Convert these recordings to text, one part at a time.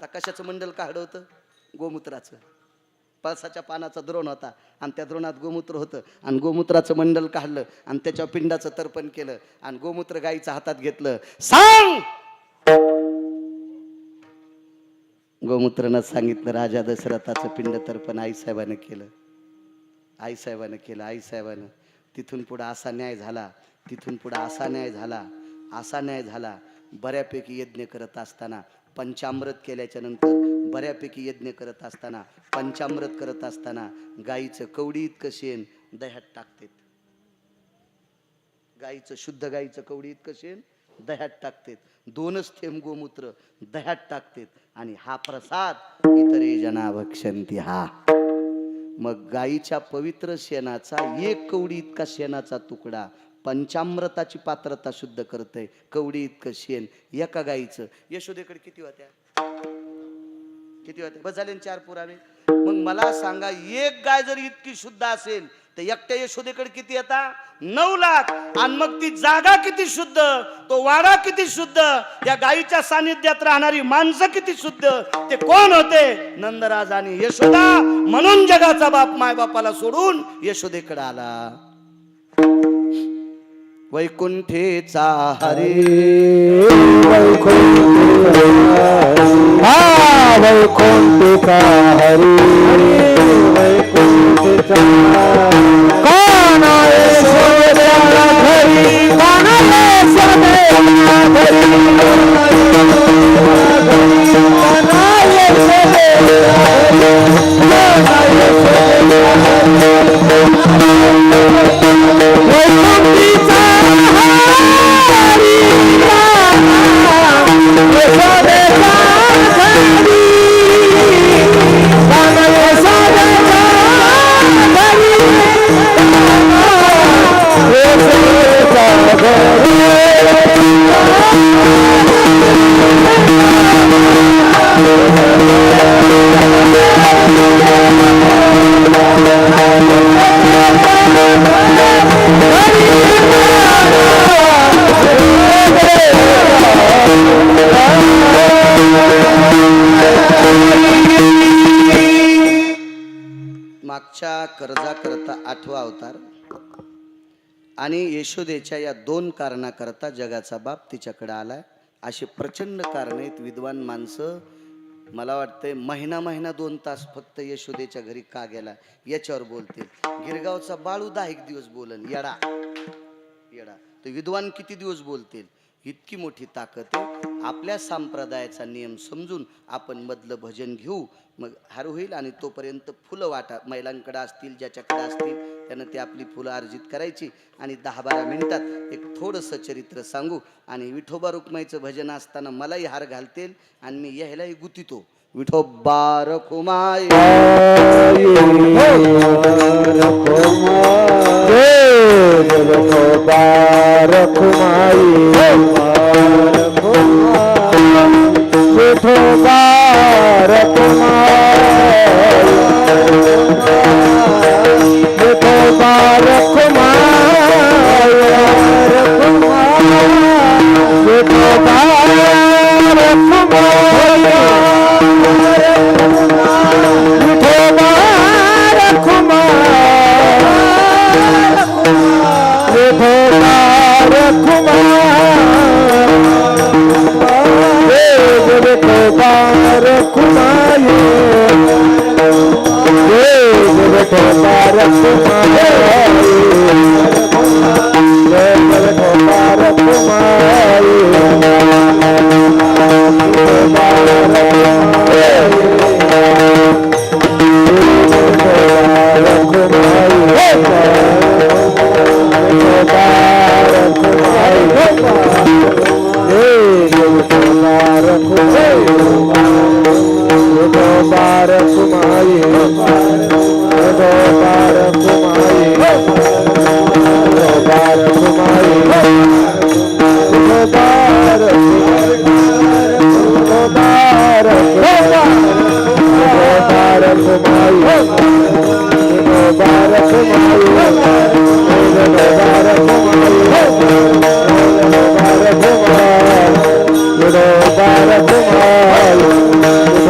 आता कशाचं मंडल काढलं होतं? गोमूत्राचं. पळसाच्या पानाचा द्रोण होता आणि त्या द्रोणात गोमूत्र होतं आणि गोमूत्राचं मंडल काढलं आणि त्याच्या पिंडाचं तर्पण केलं आणि गोमूत्र गाईच्या हातात घेतलं. सांग. गोमूत्रानं सांगितलं, राजा दशरथाचं पिंड तर्पण आईसाहेबानं केलं. आईसाहेबानं केलं. आईसाहेबानं तिथून पुढं असा न्याय झाला, तिथून पुढं असा न्याय झाला, असा न्याय झाला. बऱ्यापैकी यज्ञ करत असताना पंचामृत केल्याच्या नंतर बऱ्यापैकी यज्ञ करत असताना पंचामृत करत असताना गाईचं कवडी इतकं शेण दह्यात टाकतात. गाईचं शुद्ध गाईचं कवडी इतकं शेण दह्यात टाकतात. 2च थेंब गोमूत्र दह्यात टाकतात आणि हा प्रसाद इतरे जना भक्षंती. हा मग गाईच्या पवित्र शेणाचा 1 कवडी इतका शेणाचा तुकडा पंचामृताची पात्रता शुद्ध करतय. कवडी इतकं शेण एका गाईचं. यशोदेकडे किती होत्या? किती होत्या? बस झाले 4 पुरावे. मग मला सांगा, एक गाय जर इतकी शुद्ध असेल तर एकट्या यशोदेकडे किती येतात? 9 लाख. आणि मग ती जागा किती शुद्ध, तो वाडा किती शुद्ध, या गायीच्या सानिध्यात राहणारी माणसं किती शुद्ध. ते कोण होते? नंदराज आणि यशोदा. म्हणून जगाचा बाप मायबापाला सोडून यशोदेकडे आला. वैकुंठेचा हरी वैकुंठेचा हरी वैकुंठेचा कोण यशोदेच्या घरी कोण यशोदेच्या घरी मागच्या कर्जा करता 8वा अवतार आणि यशोदेच्या या 2 कारणाकरता जगाचा बाप तिच्याकडे आलाय. अशी प्रचंड कारण आहेत. विद्वान माणसं मला वाटतंय महिना 2 तास फक्त यशोदेच्या घरी का गेला याच्यावर बोलतील. गिरगावचा बाळू 10 दिवस बोलन. येडा तर विद्वान किती दिवस बोलतील? इतकी मोठी ताकद आहे. आपल्या संप्रदायाचा नियम समजून आपण मधलं भजन घेऊ, मग हार होईल. आणि तोपर्यंत फुलं वाटा महिलांकडे असतील, ज्याच्याकडे असतील त्यानं ते आपली फुलं अर्जित करायची आणि 10-12 मिनिटात एक थोडंसं चरित्र सांगू. आणि विठोबा रुक्माईचं भजन असताना मलाही हार घालतील आणि मी यायलाही गुतीतो. विठोबा रखुमाई Bye.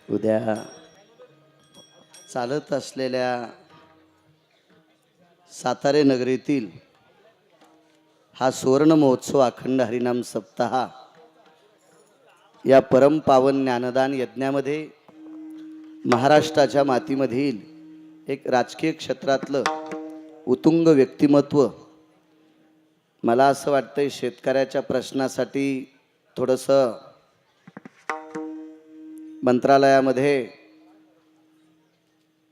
उद्या चालत असलेल्या सातारे नगरीतील हा सुवर्ण महोत्सव अखंड हरिनाम सप्ताह या परम पावन ज्ञानदान यज्ञामध्ये महाराष्ट्राच्या मातीमधील एक राजकीय क्षेत्रातलं उत्तुंग व्यक्तिमत्व, मला असं वाटतंय शेतकऱ्याच्या प्रश्नासाठी थोडंसं मंत्रालयामध्ये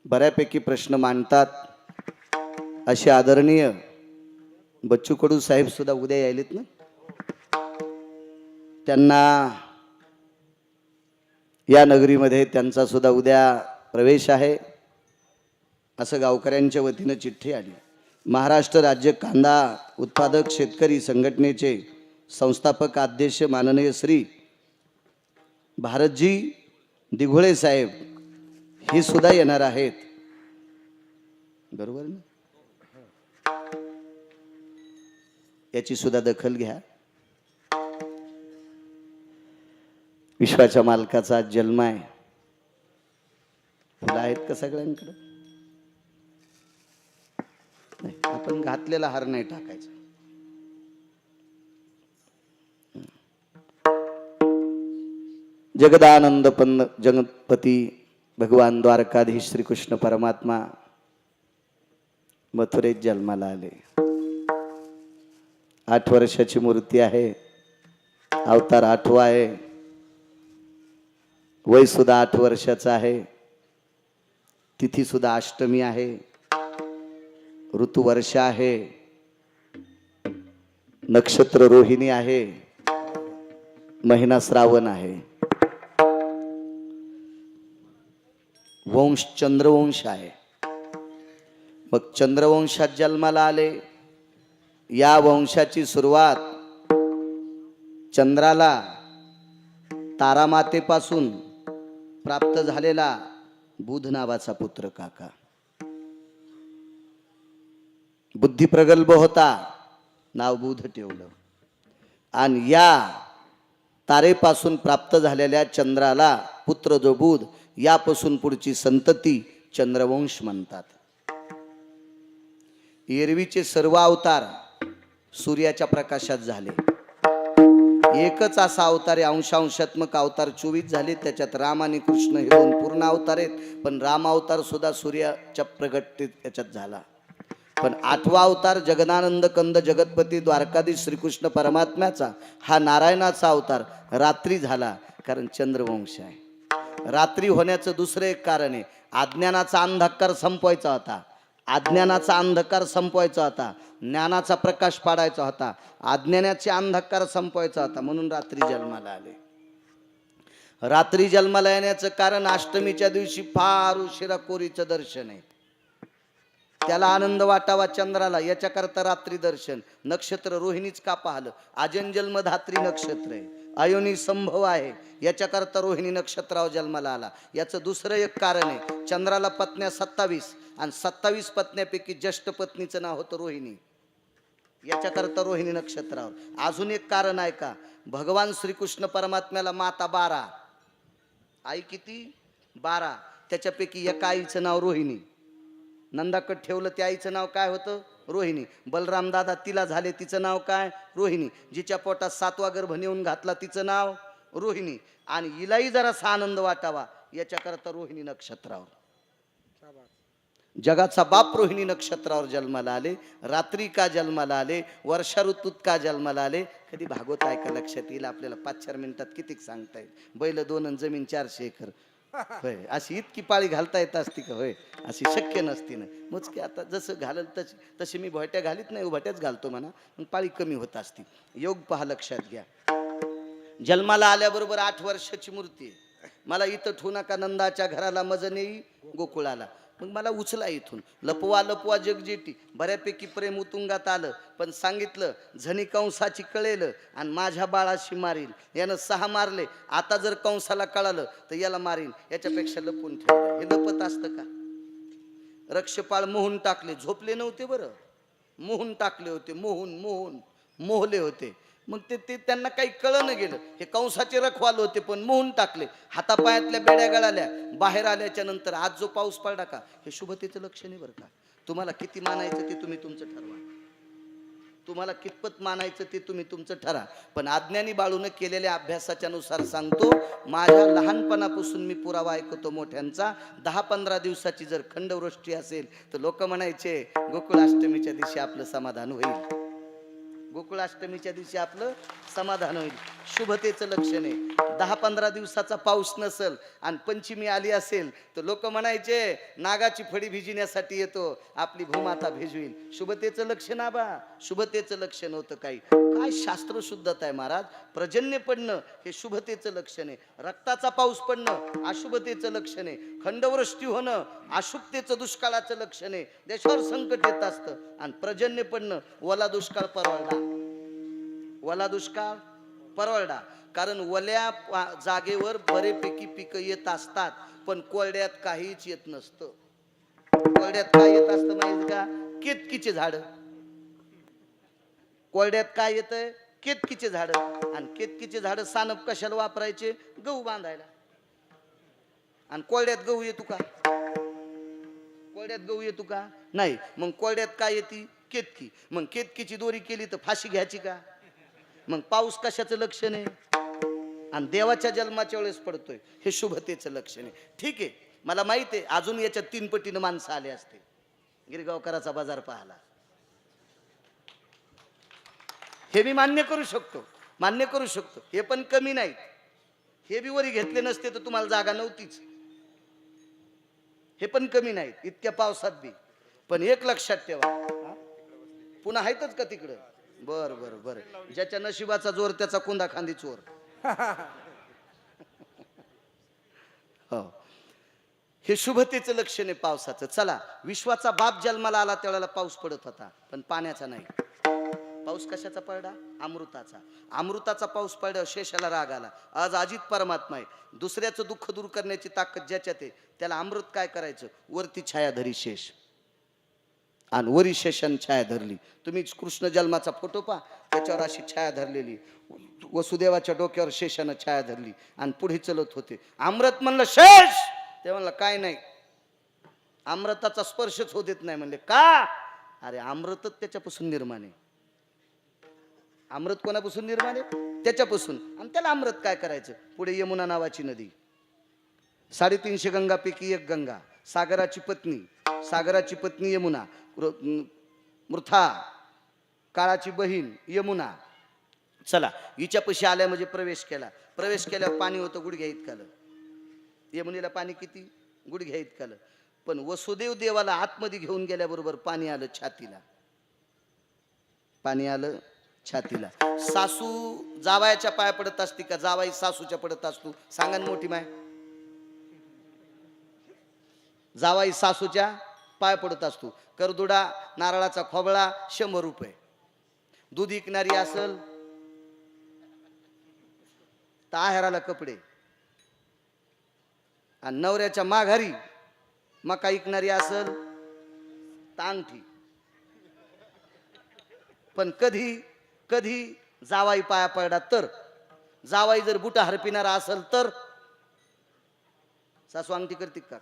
बऱ्यापैकी प्रश्न मांडतात असे आदरणीय बच्चू कडू साहेब सुद्धा उद्या यायलेत ना, त्यांना या नगरीमध्ये त्यांचा सुद्धा उद्या प्रवेश आहे असं गावकऱ्यांच्या वतीनं चिठ्ठी आली. महाराष्ट्र राज्य कांदा उत्पादक शेतकरी संघटनेचे संस्थापक अध्यक्ष माननीय श्री भारतजी दिघोळे साहेब हे सुद्धा येणार आहेत. बरोबर ना, याची सुद्धा दखल घ्या. विश्वाच्या मालकाचा आज जन्म आहे. फुलं आहेत का सगळ्यांकडे? नाही, आपण घातलेला हार नाही टाकायचा. जगदानंद पंत जगतपती भगवान द्वारकाधीश श्रीकृष्ण परमात्मा मथुरेत जन्माला आले. 8 वर्षाची मूर्ती आहे, अवतार 8वा आहे, वय सुद्धा 8 वर्षाचं आहे, तिथी सुद्धा अष्टमी आहे, ऋतू वर्ष आहे, नक्षत्र रोहिणी आहे, महिना श्रावण आहे, वंश चंद्रवंश आहे. मग चंद्रवंशात जन्माला आले. या वंशाची सुरुवात चंद्राला तारामातेपासून प्राप्त झालेला बुध नावाचा पुत्र काका. बुद्धी प्रगल्भ होता, नाव बुध ठेवलं. आणि या तारेपासून प्राप्त झालेल्या चंद्राला पुत्र जो बुध, यापासून पुढची संतती चंद्रवंश म्हणतात. एरवीचे सर्व अवतार सूर्याच्या प्रकाशात झाले. एकच असा अवतार आहे, अंशात्मक अवतार 24 झाले, त्याच्यात राम आणि कृष्ण हे दोन पूर्ण अवतार आहेत. पण राम अवतार सुद्धा सूर्याच्या प्रगतीत त्याच्यात झाला. पण 8वा अवतार जगदानंद कंद जगतपती द्वारकाधीश श्रीकृष्ण परमात्म्याचा हा नारायणाचा अवतार रात्री झाला. कारण चंद्रवंश आहे. रात्री होण्याचं दुसरं एक कारण आहे, अज्ञानाचा अंधकार संपवायचा होता. अज्ञानाचा अंधकार संपवायचा होता, ज्ञानाचा प्रकाश पाडायचा होता. अज्ञानाचे अंधकार संपवायचा होता, म्हणून रात्री जन्माला आले. रात्री जन्माला येण्याचं कारण अष्टमीच्या दिवशी फार उशिरा कोरीचं दर्शन आहे. त्याला आनंद वाटावा चंद्राला, याच्याकरता रात्री दर्शन. नक्षत्र रोहिणीच का पाहिलं? आजन जन्म धात्री नक्षत्र आहे, अयोनी संभव आहे, याच्याकरता रोहिणी नक्षत्रावर जन्माला आला. याचं दुसरं एक कारण आहे, चंद्राला पत्न्या 27 आणि 27 पत्न्यापैकी ज्येष्ठ पत्नीचं नाव होतं रोहिणी, याच्याकरता रोहिणी नक्षत्रावर. अजून एक कारण आहे का, भगवान श्रीकृष्ण परमात्म्याला माता 12, आई किती? 12. त्याच्यापैकी एका आईचं नाव रोहिणी. नंदाकड ठेवलं त्या आईचं नाव काय होतं? रोहिणी. बलराम दादा तिला झाले, तिचं नाव काय? रोहिणी. जिच्या पोटात 7वा गर्भ नेऊन घातला तिचं नाव रोहिणी. आणि हिलाही जरासा आनंद वाटावा याच्याकरता रोहिणी नक्षत्रावर. जगाचा बाप रोहिणी नक्षत्रावर जन्माला आले. रात्री का जन्माला आले? वर्षा ऋतूत का जन्माला आले? कधी भागवत ऐका, लक्षात येईल आपल्याला. 5-4 मिनिटात किती सांगता येईल. बैल 2 आणि जमीन 400 एकर. होय, अशी इतकी पाळी घालता येत असती का? होय, अशी शक्य नसती ना. मुचकी आता जसं घालल तशी मी भोट्या घालीत नाही, उभाट्याच घालतो म्हणा, पण पाळी कमी होत असती. योग पहा, लक्षात घ्या. जन्माला आल्याबरोबर 8 वर्षाची मूर्ती. मला इथं ठेवू नका, नंदाच्या घराला मज नेई गोकुळाला. मग मला उचला इथून. लपवा लपवा जगजेटी. बऱ्यापैकी प्रेम उतुंगात आलं, पण सांगितलं झणी कंसाची कळेल आणि माझ्या बाळाशी मारील. यानं 6 मारले, आता जर कंसाला कळालं तर याला मारीन. याच्यापेक्षा लपून ठेवलं. हे लपत असतं का? रक्षपाळ मोहून टाकले, झोपले नव्हते बरं, मोहून टाकले होते. मोहले होते. मग ते त्यांना काही कळलं गेलं. हे कंसाचे रखवाल होते, पण मोहून टाकले. हातापायातल्या बेड्या गळाल्या. बाहेर आल्याच्या नंतर आज जो पाऊस पडला का, हे शुभतेचं लक्षण आहे बरं का. तुम्हाला किती मानायचं ते तुम्ही तुमचं ठरवा. तुम्हाला कितपत मानायचं ते तुम्ही तुमचं ठरा. पण अज्ञानी बाळूनं केलेल्या अभ्यासाच्या नुसार सांगतो, माझ्या लहानपणापासून मी पुरावा ऐकतो मोठ्यांचा. 10-15 दिवसाची जर खंडवृष्टी असेल तर लोक म्हणायचे गोकुळाष्टमीच्या दिवशी आपलं समाधान होईल. गोकुळाष्टमीच्या दिवशी आपलं समाधान होईल. शुभतेचं लक्षण आहे. 10-15 दिवसाचा पाऊस नसेल आणि पंचमी आली असेल तर लोक म्हणायचे नागाची फडी भिजण्यासाठी येतो, आपली भूमाता भिजवील. शुभतेचं लक्षण आबा, शुभतेचं लक्षण होतं. काही काय शास्त्र शुद्धता आहे महाराज. पर्जन्य पडणं हे शुभतेचं लक्षण आहे. रक्ताचा पाऊस पडणं अशुभतेचं लक्षण आहे. खंडवृष्टी होणं अशुभतेचं, दुष्काळाचं लक्षण आहे. देशावर संकट येत असतं. आणि पर्जन्य पडणं, ओला दुष्काळ परवडला. ओला दुष्काळ परवडा. कारण ओल्या जागेवर बरेपैकी पिकं येत असतात, पण कोरड्यात काहीच येत नसतं. कोरड्यात काय येत असतं माहिती का? केतकीचे झाड. कोरड्यात काय येतंय? केतकीचे झाड. आणि केतकीचे झाड सानप कशाला वापरायचे? गहू बांधायला. आणि कोरड्यात गहू येतो का? कोरड्यात गहू येतो का? नाही. मग कोरड्यात काय येते? केतकी. मग केतकीची दोरी केली तर फाशी घ्यायची का? मग पाऊस कशाचं लक्षण आहे? आणि देवाच्या जन्माच्या वेळेस पडतोय, हे शुभतेचं लक्षण आहे. ठीक आहे, मला माहित आहे अजून याच्यात 3 पटीनं माणसं आले असते. गिरगावकराचा बाजार पाहला, हे मी मान्य करू शकतो. हे पण कमी नाही. हे बी वरी घेतले नसते तर तुम्हाला जागा नव्हतीच. हे पण कमी नाहीत इतक्या पावसात बी. पण एक लक्षात ठेवा, पुन्हा आहेतच का तिकडं? बर. ज्याच्या नशिबाचा जोर त्याचा कुंदा खांदी चोर. हो, हे शुभतेचं लक्षण आहे पावसाचं. चला, विश्वाचा बाप जन्माला आला त्यावेळेला पाऊस पडत होता, पण पाण्याचा नाही. पाऊस कशाचा पडला? अमृताचा. अमृताचा पाऊस पडल्यावर शेषाला राग आला. आज अजित परमात्मा आहे. दुसऱ्याचं दुःख दूर करण्याची ताकद ज्याच्यात आहे त्याला अमृत काय करायचं? वरती छाया धरी शेष, आणि वरी शेषान छाया धरली. तुम्ही कृष्ण जन्माचा फोटो पहा, त्याच्यावर अशी छाया धरलेली. वसुदेवाच्या डोक्यावर शेषानं छाया धरली आणि पुढे चलत होते. अमृत म्हणलं शेष, ते म्हणलं काय नाही, अमृताचा स्पर्शच होत देत नाही. म्हणले का? अरे अमृतच त्याच्यापासून निर्माण आहे. अमृत कोणापासून निर्माण आहे? त्याच्यापासून. आणि त्याला अमृत काय करायचं. पुढे यमुना नावाची नदी, 350 गंगापैकी एक गंगा, सागराची पत्नी यमुना, मृथा काळाची बहीण यमुना. चला हिच्यापाशी आल्या म्हणजे प्रवेश केल्यावर पाणी होतं गुडघ्या इतकालं. यमुनेला पाणी किती, गुडघ्या इतकालं. पण वसुदेव देवाला आतमध्ये घेऊन गेल्याबरोबर पाणी आलं छातीला. सासू जावायच्या पाया पडत असती का जावाई सासूच्या पडत असतो, सांगा ना मोठी माय. जावाई सासूच्या पाय पडत असतो. करदुडा नारळाचा खोबळा 100 रुपये. दूध विकणारी असल तर आहेराला कपडे, आणि नवऱ्याच्या माघारी मका विकणारी असल तर अंगठी. पण कधी जावाई पाया पडला तर, जावाई जर बुटा हरपिणारा असेल तर, सासू अंगठी करते का?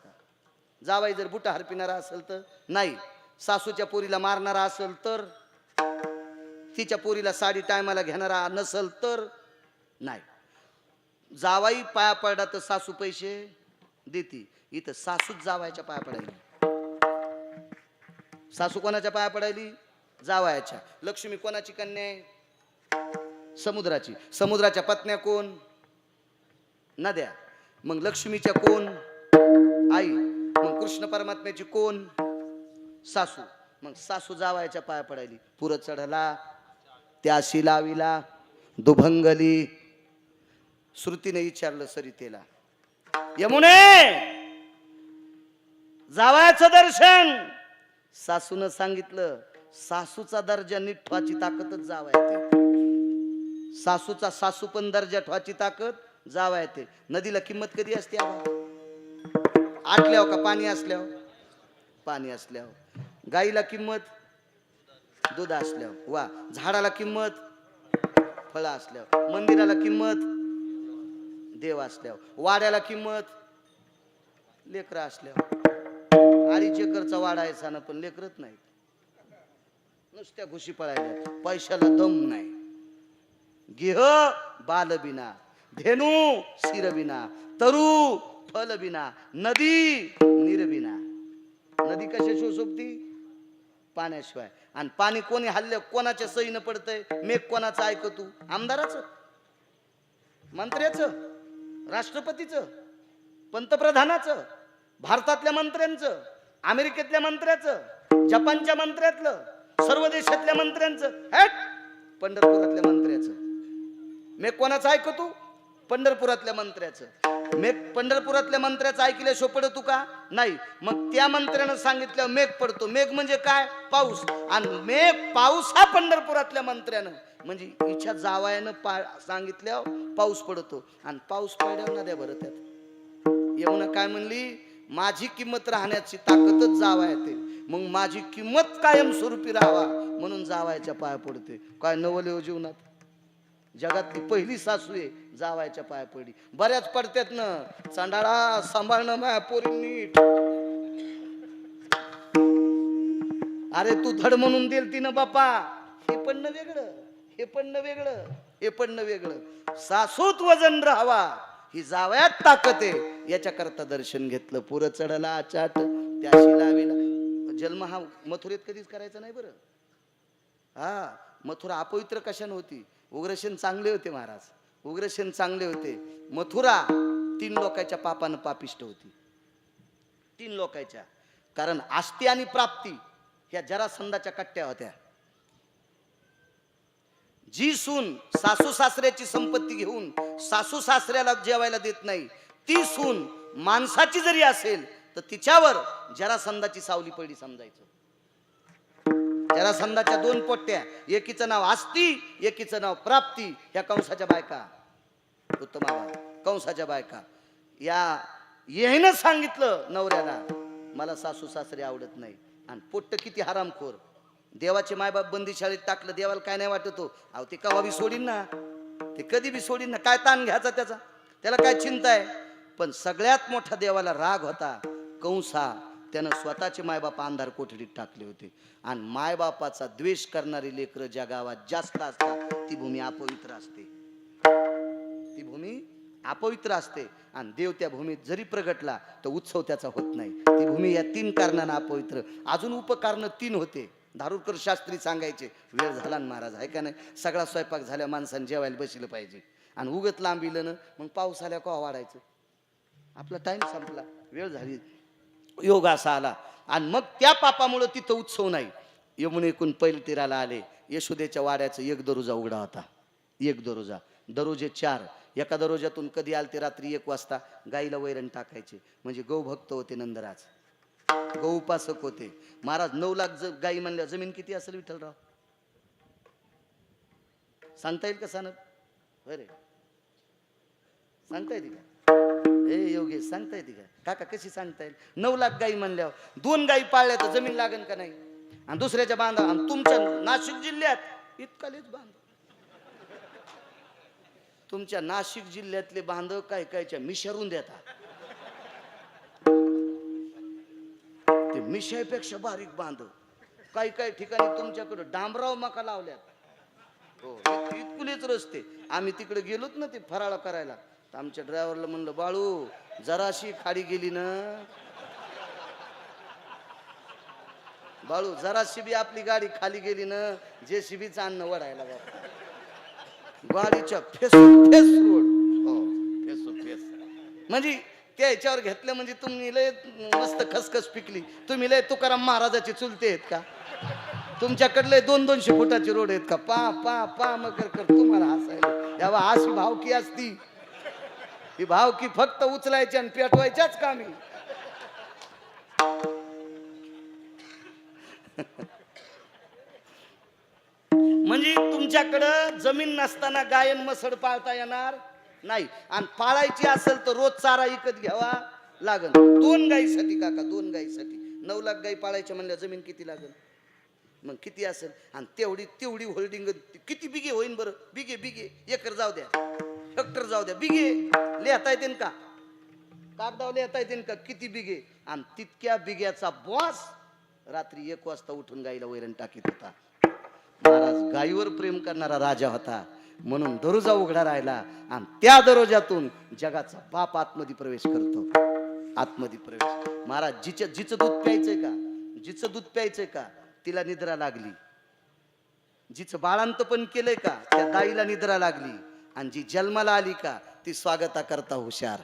जावाई जर बुटा हरपिणारा असेल तर नाही. सासूच्या पोरीला मारणारा असेल तर, तिच्या पोरीला साडी टायमाला घेणारा नसेल तर नाही. जावाई पाया पडला तर सासू पैसे देती. इथं सासूच जावायच्या पाया पडायली. सासू कोणाच्या पाया पडायली? जावायच्या. लक्ष्मी कोणाची कन्या आहे? समुद्राची. समुद्राच्या पत्न्या कोण? नद्या. मग लक्ष्मीच्या कोण? आई. मग कृष्ण परमात्म्याची कोण? सासू. मग सासू जावायच्या पाया पडायली. पुर चढला त्याशी लाविला दुभंगली. श्रुतीने विचारलं सरितेला, यमुने जावायचं दर्शन. सासून सांगितलं, सासूचा दर्जा नीट ठेवायची ताकदच जावायते. सासूचा सासू पण दर्जा ठेवायची ताकद जावायते. नदीला किंमत कधी असते? आटल्यावर का पाणी असल्यावर? पाणी असल्यावर. गाईला किंमत दूध असल्यावर. वा. झाडाला किंमत फळ असल्यावर. मंदिराला किंमत देव असल्यावर. वाड्याला किंमत लेकरं असल्यावर. 2.5 एकरचा वाडा आहे साना, पण लेकरच नाही. नुसत्या घुशी पळायला, पैशाला दम नाही. गेह बालबिना, धेनू शिरबिना, तरु फलबिना, नदी निरबिना. नदी कशा शोभती? पाण्याशिवाय. आणि पाणी कोणी हल्ले कोणाच्या सहीनं पडतंय? मेघ कोणाचं ऐकतो? आमदाराचं, मंत्र्याचं, राष्ट्रपतीचं, पंतप्रधानाचं, भारतातल्या मंत्र्यांचं, अमेरिकेतल्या मंत्र्याचं, जपानच्या मंत्र्यातलं, सर्व देशातल्या मंत्र्यांचं, पंढरपुरातल्या मंत्र्याचं. मेघ कोणाचं ऐकतो? पंढरपुरातल्या मंत्र्याचं. मेघ पंढरपुरातल्या मंत्र्याचं ऐकल्याशिवाय पडतो का? नाही. मग त्या मंत्र्यानं सांगितलं मेघ पडतो. मेघ म्हणजे काय? पाऊस. आणि मेघ पाऊस हा पंढरपुरातल्या मंत्र्यानं, म्हणजे इच्छा जावायानं सांगितल्यावर पाऊस पडतो. आणि पाऊस पडल्यावर नद्या भरतात. यमुना काय म्हणली? माझी किंमत राहण्याची ताकदच जावायते. मग माझी किंमत कायमस्वरूपी राहावा म्हणून जावायच्या पाया पडते. काय नवले जीवनात. जगातली पहिली सासू आहे, जावायच्या पाया पडली. बऱ्याच पडत्यात ना, चांडाळा सांभाळणं माया पोरी नीट. अरे तू धड म्हणून देल ती ना बापा. हे पण न वेगळं, हे पण न वेगळं, हे पण न वेगळं. सासूत वजन राहावा ही जावयात ताकद आहे. याच्या करता दर्शन घेतलं. पुर चढला चाट त्याशी लाविला. जन्म हा मथुरेत कधीच करायचा नाही बरं. हा, मथुरा अपवित्र कशाने होती? उग्रसेन चांगले होते महाराज, उग्रसेन चांगले होते. मथुरा 3 लोकांच्या पापानं पापिष्ट होती. 3 लोकांच्या. कारण आस्ती आणि प्राप्ती ह्या जरासंधाच्या कट्ट्या होत्या. जी सून सासू सासऱ्याची संपत्ती घेऊन सासू सासऱ्याला जेवायला देत नाही, ती सून माणसाची जरी असेल तर तिच्यावर जरासंधाची सावली पडली समजायचं. जरासंधाच्या 2 पोट्ट्या, एकीचं नाव आस्ती, एकीचं नाव प्राप्ती. ह्या कंसाच्या बायका, उत्तमा कंसाच्या बायका. या येईनं सांगितलं नवऱ्याला, मला सासू सासरे आवडत नाही. आणि पोट्ट किती हरामखोर. देवाचे मायबाप बंदीशाळेत टाकलं, देवाला काय नाही वाटत हो. अहो ते कवा बी सोडीन ना, ते कधी बी सोडीन ना. काय ताण घ्यायचा त्याचा, त्याला काय चिंता आहे. पण सगळ्यात मोठा देवाला राग होता कंसा. त्यानं स्वतःचे मायबाप अंधार कोठडीत टाकले होते. आणि मायबापाचा द्वेष करणारी लेकरं ज्या गावात जास्त असतात ती भूमी अपवित्र असते. ती भूमी अपवित्र असते आणि देव त्या भूमीत जरी प्रगटला तर उत्सव त्याचा होत नाही. ती भूमी या 3 कारणानं अपवित्र. अजून उपकारण 3 होते. धारूरकर शास्त्री सांगायचे, वेळ झाला ना महाराज, आहे का नाही, सगळा स्वयंपाक झाल्या माणसाने जेवायला बसलं पाहिजे. आणि उगत लांबिलं ना मग पाऊस आल्या का वाढायचं, आपला टाइम संपला, वेळ झाली, योग असा आला. आणि मग त्या पापामुळं तिथं उत्सव नाही. यमुनेकून पैल तीराला आले. यशोदेच्या वाड्याचं एक दरोजा उघडा होता. एक दरोजा, दरोजे 4. एका दरोज्यातून कधी आले ते रात्री 1 वाजता गाईला वैरण टाकायचे. म्हणजे गौभक्त होते नंदराज, गौ उपासक होते महाराज. 9 लाख गाई म्हणल्या जमीन किती असेल विठ्ठलराव, सांगता येईल का सांगत? बरे सांगता येते का? ए योगेश सांगता येते का? काका कशी सांगता येईल? 9 लाख गाई म्हणल्यावर 2 गाई पाळल्या तर जमीन लागेल का नाही? आणि दुसऱ्याच्या बांधा. आणि तुमच्या नाशिक जिल्ह्यात इतकालेच बांध, तुमच्या नाशिक जिल्ह्यातले बांध काय कायच्या मिशारून देतात. ते मिशापेक्षा बारीक बांध काही काही ठिकाणी तुमच्याकडे डांबराव मका लावल्यात. हो, इतकुलेच रस्ते. आम्ही तिकडे गेलोत ना ते फराळा करायला, तर आमच्या ड्रायव्हरला म्हणलं, बाळू जराशी खाली गेली ना, बाळू जराशी बी आपली गाडी खाली गेली ना, JCBचं अन्न वडायला बाबा. गाडीच्या फेस फेस रोड, हो फेस फेस, म्हणजे त्या ह्याच्यावर घेतलं म्हणजे तुम्ही लय मस्त खसखस पिकली. तुम्ही लय तुकाराम महाराजाची चुलते आहेत का? तुमच्याकडले 200-200 फुटाचे रोड आहेत का? पा पा पा मकर कर तुम्हाला हसायला. तेव्हा अशी भावकी असती, ही भावकी फक्त उचलायची आणि पेटवायच्याच कामी. म्हणजे तुमच्याकडं जमीन नसताना गायन मसड पाळता येणार नाही. आणि पाळायची असेल तर रोज चारा विकत घ्यावा लागल. 2 गाईसाठी काका, 2 गाईसाठी 9 लाख गाई पाळायच्या म्हणल्या जमीन किती लागल? मग किती असेल? आणि तेवढी होल्डिंग किती बिगे होईन बरं? बिगे बिगे एकर जाऊ द्या, हेक्टर जाऊ द्या, बिगे लिहता येते का? कागदावर लिहता येते का किती बिगे? आणि तितक्या बिग्याचा बॉस रात्री 1 वाजता उठून गाईला वैरण टाकीत होता. महाराज गायीवर प्रेम करणारा राजा होता, म्हणून दरोजा उघडा राहिला. आणि त्या दरोजातून जगाचा बाप आतमध्ये प्रवेश करतो. आतमध्ये प्रवेश. महाराज जिचं दूध प्यायचंय का, जिचं दूध प्यायचंय का, तिला निद्रा लागली. जिचं बाळांत पण केलंय का, त्या दाईला निद्रा लागली. आणि जी जन्माला आली का, ती स्वागता करता हुशार.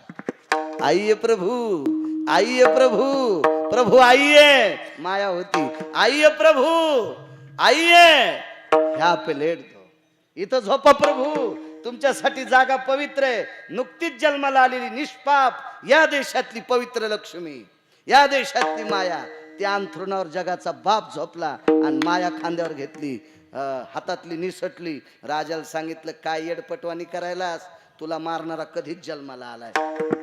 आइये प्रभू, आइये प्रभू, प्रभू आइये. माया होती, आइये प्रभू आइये, ह्या पे लेट दो, इथं झोपा प्रभू, तुमच्यासाठी जागा पवित्र आहे. नुकतीच जन्माला आलेली निष्पाप या देशातली पवित्र लक्ष्मी, या देशातली माया, त्या अंथरुणावर जगाचा बाप झोपला आणि माया खांद्यावर घेतली, हातातली निसटली. राजाला सांगितलं, काय येडपटवाणी करायलास, तुला मारणारा कधीच जन्माला आलाय.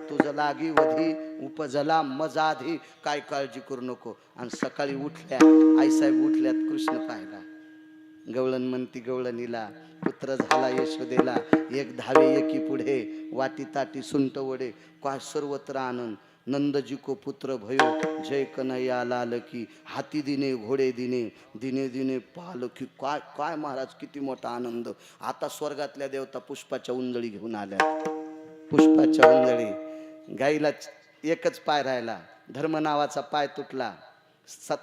तुझं लागी वधी उपजला मजाधी, काय काळजी करू नको. आणि सकाळी उठल्या, आईसाहेब उठल्यात कृष्ण पाहिला. गवळण म्हणती गवळणीला, पुत्र झाला यशोदेला. 1 धावे एकी पुढे, वाटी ताटी सुंट वडे, काय सर्वत्र आनंद. नंदजी को पुत्र भयो, जय कन्हैया लाल की. हाती दिने घोडे दिने, दिने दिने पाल की. काय काय महाराज किती मोठा आनंद. आता स्वर्गातल्या देवता पुष्पाच्या उंजळी घेऊन आल्या. पुष्पाच्या उंजळी. गाईला एकच पाय राहिला, धर्म नावाचा पाय तुटला,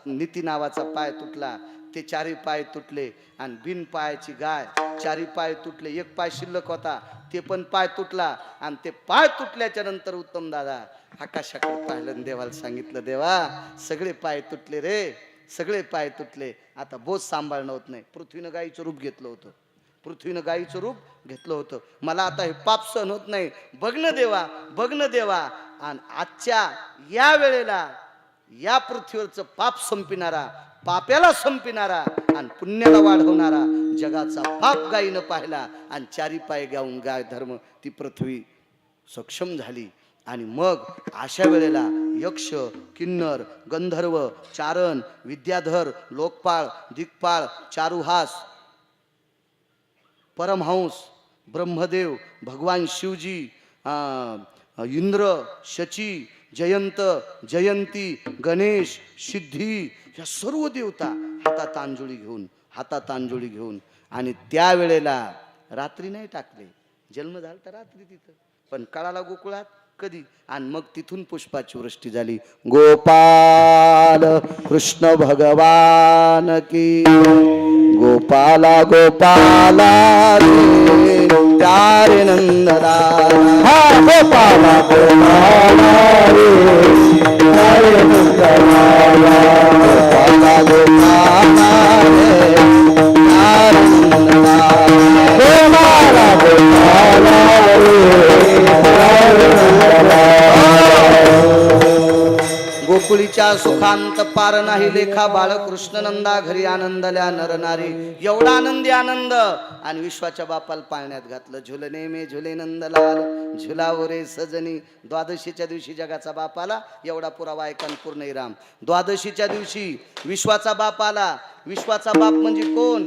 नीती नावाचा पाय तुटला. ते 4ही पाय तुटले. आणि बिन पायाची गाय, 4ही पाय तुटले. 1 पाय शिल्लक होता, ते पण पाय तुटला. आणि ते पाय तुटल्याच्या नंतर उत्तम दादा आकाशाकडे पाहिलं, देवाला सांगितलं, देवा सगळे पाय तुटले रे, सगळे पाय तुटले, आता बोध सांभाळणं होत नाही. पृथ्वीनं गाईचं रूप घेतलं होतं, पृथ्वीनं गाईचं रूप घेतलं होतं. मला आता हे पाप सहन होत नाही, बघणं देवा, बघणं देवा. आणि आजच्या या वेळेला या पृथ्वीवरचं पाप संपिणारा, पाप्याला संपिणारा आणि पुण्याला वाढवणारा जगाचा बाप गायीनं पाहिला. आणि 4ही पाय गाऊन गाय धर्म ती पृथ्वी सक्षम झाली. आणि मग अशा वेळेला यक्ष, किन्नर, गंधर्व, चारण, विद्याधर, लोकपाळ, दिक्पाळ, चारुहास, परमहंस, ब्रह्मदेव, भगवान शिवजी, इंद्र, शची, जयंत, जयंती, गणेश, सिद्धी, या सर्व देवता हातात अंजुळी घेऊन, हातात अंजुळी घेऊन. आणि त्यावेळेला रात्री नाही टाकले, जन्म झाला तर रात्री तिथं, पण कळाला गोकुळात कधी. आणि मग तिथून पुष्पाची वृष्टी झाली. गोपाल कृष्ण भगवान की, गोपाला गोपाला रे प्यारे नंदलाला, हा गोपाला गोपाला रे प्यारे नंदलाला, गोपाला गोपाला रे प्यारे नंदलाला, गोपाला गोपाला रे प्यारे नंदलाला. गोकुळीच्या सुखांत पार नाही लेखा, बाळकृष्ण नंदा घरी आनंदल्या नर नारी. एवढा आनंदी आनंद. आणि विश्वाच्या बापाला पाळण्यात घातलं. झुलने मे झुले नंदलाल, झुलावो रे सजनी. द्वादशीच्या दिवशी जगाचा बाप आला. एवढा पुरावा ऐकून पूर्ण राम. द्वादशीच्या दिवशी विश्वाचा बाप आला. विश्वाचा बाप म्हणजे कोण?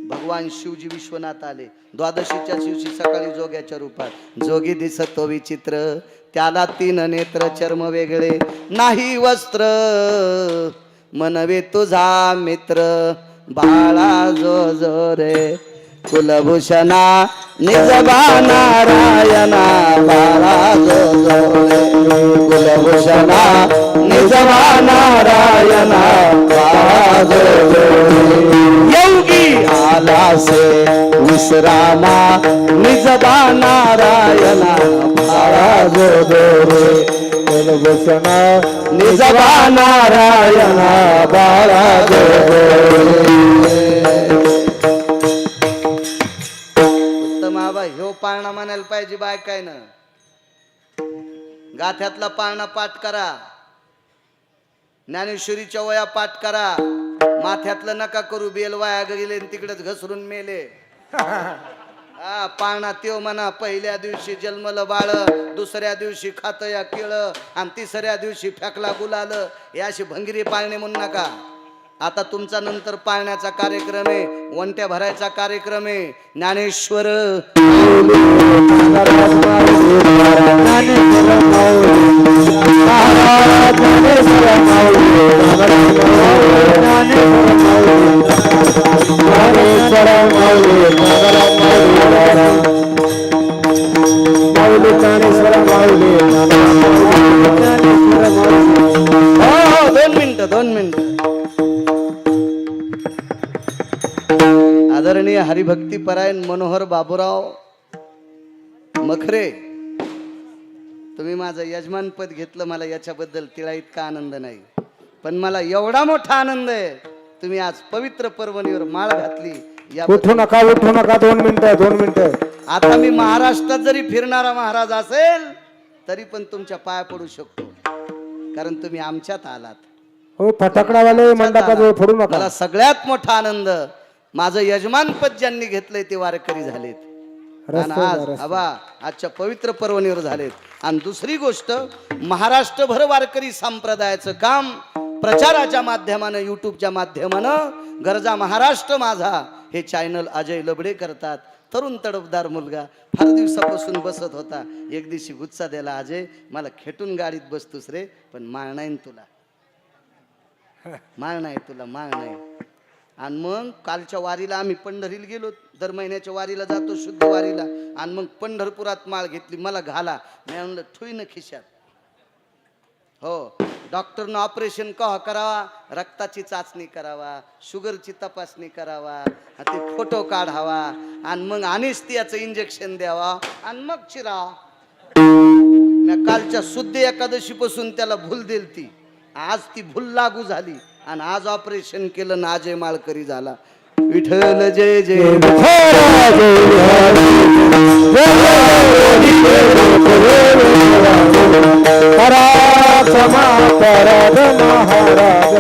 भगवान शिवजी विश्वनाथ आले. द्वादशीच्या दिवशी सकाळी जोग्याच्या रूपात. जोगी दिसतो विचित्र, त्याला 3 नेत्र, चर्म वेगळे नाही वस्त्र, मनवे तुझा मित्र बाळा जो जो रे. कुलभूषणा निजबा नारायणा बाळा जो जो रे. कुलभूषणा निजबा नारायणा बाळा जो जो रे. योगी आला से विश्रामा निजबा नारायणा बाळा जो जो रे. कुलभूषणा निजबा नारायणा बाळा जो जो रे. उत्तम आबा ह्यो पाळणा म्हणायला पाहिजे बाय काय ना. गाथ्यातला पाळणा पाठ करा, ज्ञानेश्वरीच्या वया पाठ करा. माथ्यातलं नका करू, बेल वाया गेले तिकडेच घसरून मेले. हा पाळणा त्यो म्हणा. पहिल्या दिवशी जन्मलं बाळ, दुसऱ्या दिवशी खात या केळ, आणि तिसऱ्या दिवशी फेकला गुलाल. हे अशी भंगिरी पाळणे म्हणू नका. आता तुमचा नंतर पाळण्याचा कार्यक्रम आहे, वंट्या भरायचा कार्यक्रम आहे. ज्ञानेश्वर दोन मिनिट. आदरणीय हरिभक्ती परायण मनोहर बाबूराव मखरे, तुम्ही माझं यजमानपद घेतलं. मला याच्याबद्दल तिळा इतका आनंद नाही, पण मला एवढा मोठा आनंद आहे. तुम्ही आज पवित्र पर्वणीवर माळ घातली. उठू नका 2 मिनिटं. आता मी महाराष्ट्रात जरी फिरणारा महाराज असेल तरी पण तुमच्या पाया पडू शकतो, कारण तुम्ही आमच्यात आलात. हो फटाकडावाले मंडपाजवळ फोडू नका. मला सगळ्यात मोठा आनंद, माझं यजमानपद ज्यांनी घेतलंय ते वारकरी झालेत. आणि आज आबा आजच्या पवित्र पर्वणीवर झालेत. आणि दुसरी गोष्ट, महाराष्ट्रभर वारकरी संप्रदायाचं काम प्रचाराच्या माध्यमानं, युट्यूबच्या माध्यमानं गरजा महाराष्ट्र माझा हे चॅनल अजय लबडे करतात. तरुण तडफदार मुलगा फार दिवसापासून बसत होता. एक दिवशी गुच्चा द्याला, अजय मला खेटून गाडीत बसतोस रे, पण माळ नाही तुला, माळ नाही तुला, माळ नाही. आणि मग कालच्या वारीला आम्ही पंढरीला गेलो. दर महिन्याच्या वारीला जातो, शुद्ध वारीला. आणि मग पंढरपुरात माळ घेतली. मला घाला, मी म्हणलं ठुई न खिशात. हो, डॉक्टरनं ऑपरेशन कवा करावा, रक्ताची चाचणी करावा, शुगरची तपासणी करावा, ते फोटो काढावा, आणि मग अनेस्थियाचं इंजेक्शन द्यावा, आणि मग चिरा. मी कालच्या शुद्ध एकादशी पासून त्याला भूल दिलती. आज ती भूल लागू झाली, आणि आज ऑपरेशन केलं ना अजय माळकरी झाला. विठ्ठल जय जय परद महाराज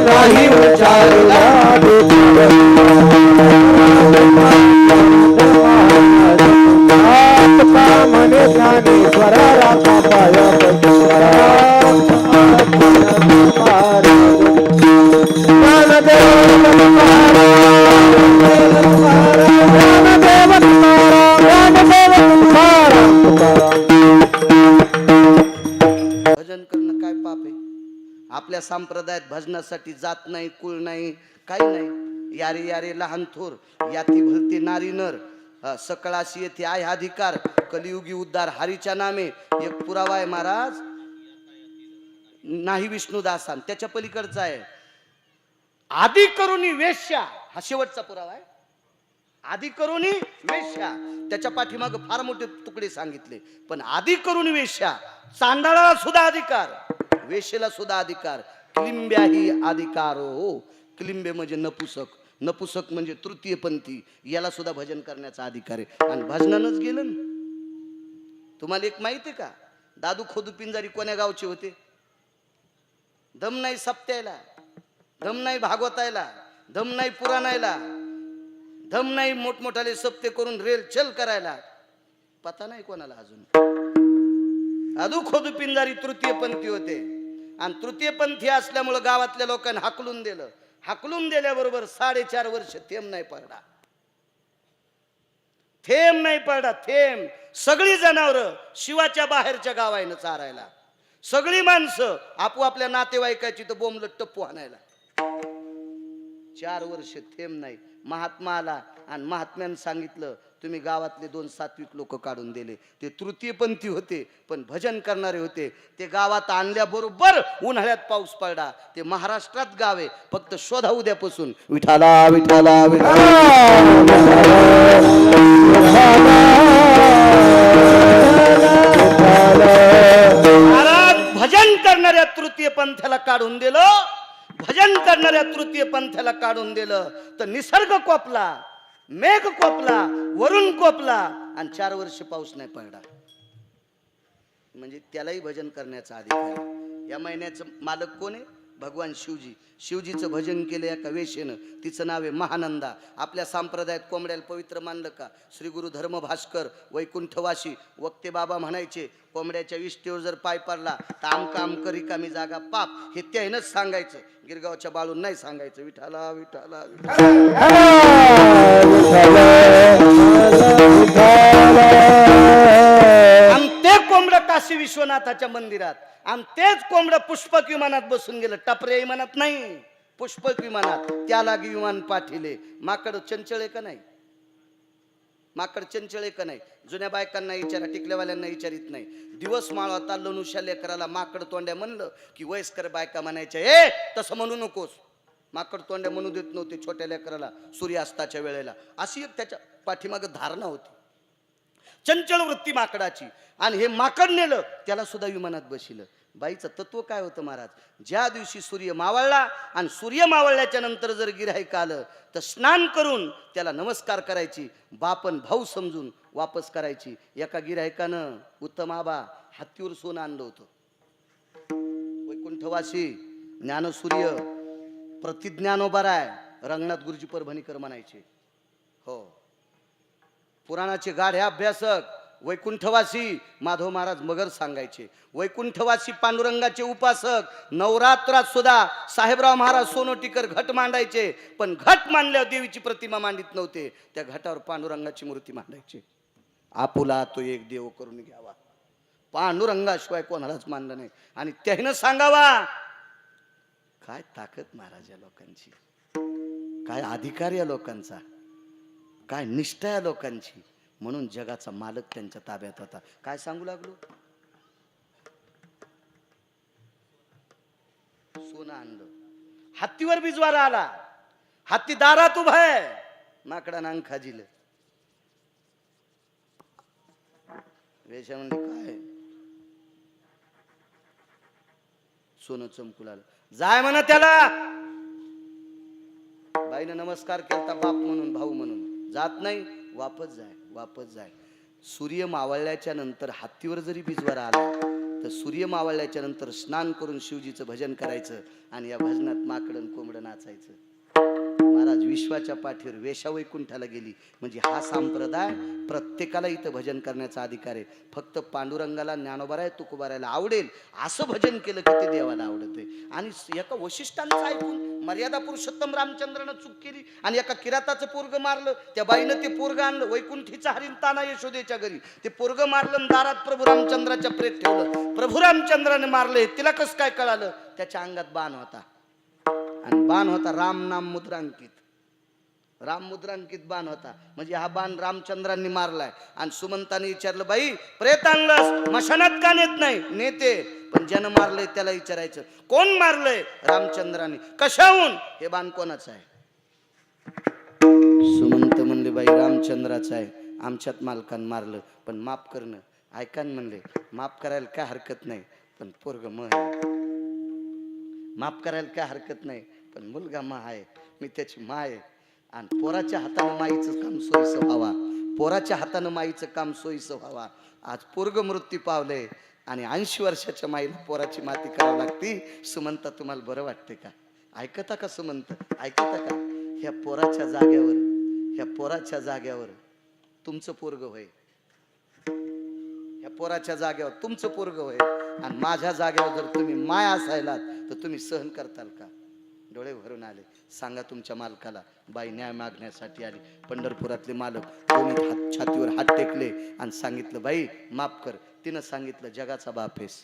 नाही उचारला म्हणे ज्ञानेश्वरा राधा पाया भजन करणं काय पाप आहे? आपल्या संप्रदायात भजनासाठी जात नाही, कुळ नाही, काही नाही. यारे यारे लहान थोर, याती भलती नारी नर. सकळाशी येथे आहे अधिकार, कलियुगी उद्धार हरीच्या नामे. एक पुरावा आहे महाराज, नाही विष्णुदासान, त्याच्या पलीकडचा आहे. आदि करुणी वेश्या, हा शेवटचा पुरावा आहे. आदि करुणी वेश्या, त्याच्या पाठीमाग फार मोठे तुकडे सांगितले. पण आदि करुणी वेश्या, चांडाळाला सुद्धा अधिकार, वेश्येला सुद्धा अधिकार. क्लिंब्याही अधिकार हो. क्लिंबे म्हणजे नपुसक, नपुसक म्हणजे तृतीयपंथी, याला सुद्धा भजन करण्याचा अधिकार आहे. आणि भजनानच गेलं ना. तुम्हाला एक माहिती आहे का, दादू खोदू पिंजारी कोण्या गावचे होते? दम नाही सप्त्यायला, दम नाही भागवतायला, दम नाही पुराणायला, दम नाही मोठमोठाले सप्ते करून रेल चल करायला. पता नाही कोणाला अजून. दादू खोदू पिंजारी तृतीयपंथी होते. आणि तृतीयपंथी असल्यामुळे गावातल्या लोकांनी हाकलून दिलं. हाकलून दिल्याबरोबर 4.5 वर्ष थेंब नाही पडला, थेंब नाही पडला, थेंब. सगळी जनावर शिवाच्या बाहेरच्या गावायनं चारायला, सगळी माणसं आपोआपल्या नातेवाईकाची तर बोंबलत टप्पू आणायला. 4 वर्ष थेंब नाही. महात्मा आला आणि महात्म्यानं सांगितलं, तुम्ही गावातले 2 सात्विक लोक काढून दिले. ते तृतीयपंथी होते पण भजन करणारे होते. ते गावात आणल्याबरोबर उन्हाळ्यात पाऊस पडला. ते महाराष्ट्रात गाव आहे, फक्त शोधा उद्यापासून. विठाला विठाला महाराज भजन करणाऱ्या तृतीय पंथाला काढून दिलं. भजन करणाऱ्या तृतीय पंथाला काढून दिलं तर निसर्ग कोपला, मेघ कोपला, वरुण कोपला आणि 4 वर्ष पाऊस नाही पडला. म्हणजे त्यालाही भजन करण्याचा अधिकार आहे. या महिन्याचं मालक कोण आहे? भगवान शिवजी. शिवजीचं भजन केलं एका वेशेनं, तिचं नाव आहे महानंदा. आपल्या संप्रदायात कोंबड्याला पवित्र मानलं का? श्री गुरु धर्म भास्कर वैकुंठवासी वक्ते बाबा म्हणायचे, कोंबड्याच्या विष्ठेवर जर पाय पडला तर आमका आमक रिकामी जागा पाप. हे त्यानंच सांगायचं, गिरगावच्या बाळून नाही सांगायचं. विठाला विठाला आम ते कोंबड काशी विश्वनाथाच्या मंदिरात, आणि तेच कोंबड पुष्पक विमानात बसून गेलं. टपरे विमानात नाही, पुष्पक विमानात. त्याला विमान पाठिले. माकड चंचळे का नाही? माकड चंचळे का नाही? जुन्या बायकांना विचारा, टिकल्यावाल्यांना विचारित नाही. दिवस माळवता लनुष्या लेकराला माकड तोंड्या म्हणलं की वयस्कर बायका म्हणायच्या, ए तसं म्हणू नकोस. माकड तोंड्या म्हणू देत नव्हते छोट्या लेकराला सूर्यास्ताच्या वेळेला. अशी एक त्याच्या पाठीमाग धारणा होती, चंचल वृत्ती माकडाची. आणि हे माकड नेलं, त्याला सुद्धा विमानात बसिलं. बाईचं तत्व काय होतं महाराज? ज्या दिवशी सूर्य मावळला आणि सूर्य मावळल्याच्या नंतर जर गिऱ्हाईक आलं तर स्नान करून त्याला नमस्कार करायची, बापन भाऊ समजून वापस करायची. एका गिऱ्हाईकानं उत्तम आबा हत्तीवर सोनं आणलं होतं. वैकुंठवासी ज्ञानसूर्य प्रतिज्ञानोबाराय रंगनाथ गुरुजी परभणीकर म्हणायचे. हो, पुराणाचे गाढे अभ्यासक वैकुंठवासी माधव महाराज मगर सांगायचे. वैकुंठवासी पांडुरंगाचे उपासक नवरात्रात सुद्धा साहेबराव महाराज सोनोटीकर घट मांडायचे. पण घट मांडल्यावर देवीची प्रतिमा मांडित नव्हते, त्या घटावर पांडुरंगाची मूर्ती मांडायची. आपुला तो एक देव करून घ्यावा, पांडुरंगाशिवाय कोणालाच मानलं नाही. आणि त्यानं सांगावा, काय ताकद महाराज या लोकांची, काय अधिकार या लोकांचा, काय निष्ठा या लोकांची. म्हणून जगाचा मालक त्यांच्या ताब्यात होता. काय सांगू लागलो? सोनं आणलं, हत्तीवर बिजवारा आला, हत्ती दारात उभा आहे, माकडानं अंग खाजिलं. वेशा म्हणजे काय? सोनं चमकू लागलं. जाय म्हणा त्याला. बाईनं नमस्कार केलता बाप म्हणून, भाऊ म्हणून. जात नाही, वापस जाय, वापस जाय. सूर्य मावळल्याच्या नंतर हत्तीवर जरी बिजवारा आला तर सूर्य मावळल्याच्या नंतर स्नान करून शिवजीचं भजन करायचं. आणि या भजनात माकडन कोंबडं नाचायचं. महाराज विश्वाच्या पाठीवर वेशा वैकुंठाला गेली. म्हणजे हा संप्रदाय प्रत्येकाला इथं भजन करण्याचा अधिकार आहे. फक्त पांडुरंगाला ज्ञानोबाराय तुकोबारायला आवडेल असं भजन केलं की ते देवाला आवडत आहे. आणि एका वशिष्ठांचं ऐकून मर्यादा पुरुषोत्तम रामचंद्रानं चूक केली आणि एका किराताचं पोरग मारलं. त्या बाईनं ते पोरग आणलं, वैकुंठीचा हरिण ताना यशोदेच्या घरी. ते पोरग मारलं, दारात प्रभू रामचंद्राच्या प्रेत ठेवलं. प्रभू रामचंद्राने मारले. तिला कसं काय कळालं? त्याच्या अंगात बाण होता, आणि बाण होता राम नाम मुद्रांकित. राम मुद्रांकित बाण होता, म्हणजे हा बाण रामचंद्रांनी मारलाय. आणि सुमंताने विचारलं, बाई प्रेत आणलंस मशानात का नेत नाही? नेते, पण ज्यानं मारलंय त्याला विचारायचं. कोण मारलंय? रामचंद्राने. कशाहून? हे बाण कोणाचं आहे? सुमंत म्हणले, बाई रामचंद्राचं आहे, आमच्यात मालकान मारलं, पण माफ करणं. ऐकान म्हणले, माफ करायला काय हरकत नाही, पण पोरग मग आहे. माफ करायला काय हरकत नाही, पण मुलगा मा आहे, मी त्याची मा आहे. आणि पोराच्या हातानं माईचं काम सोयीचं व्हावा, पोराच्या हातानं माईचं काम सोयीचं व्हावा. आज पोरग मृत्यू पावले आणि 80 वर्षाच्या माईला पोराची माती करावी लागती. सुमंत तुम्हाला बरं वाटते का? ऐकता का सुमंत? ऐकता का? ह्या पोराच्या जाग्यावर, ह्या पोराच्या जाग्यावर तुमचं पोरग होय, ह्या पोराच्या जाग्यावर तुमचं पोरग होय. आणि माझ्या जाग्यावर जर तुम्ही माय असायलात तर तुम्ही सहन करताल का? डोळे भरून आले. सांगा तुमच्या मालकाला. बाई न्याय मागण्यासाठी आली. पंढरपुरातले मालक दोन्ही हात छातीवर हात टेकले आणि सांगितलं, बाई माफ कर. तिनं सांगितलं, जगाचा बाप आहेस,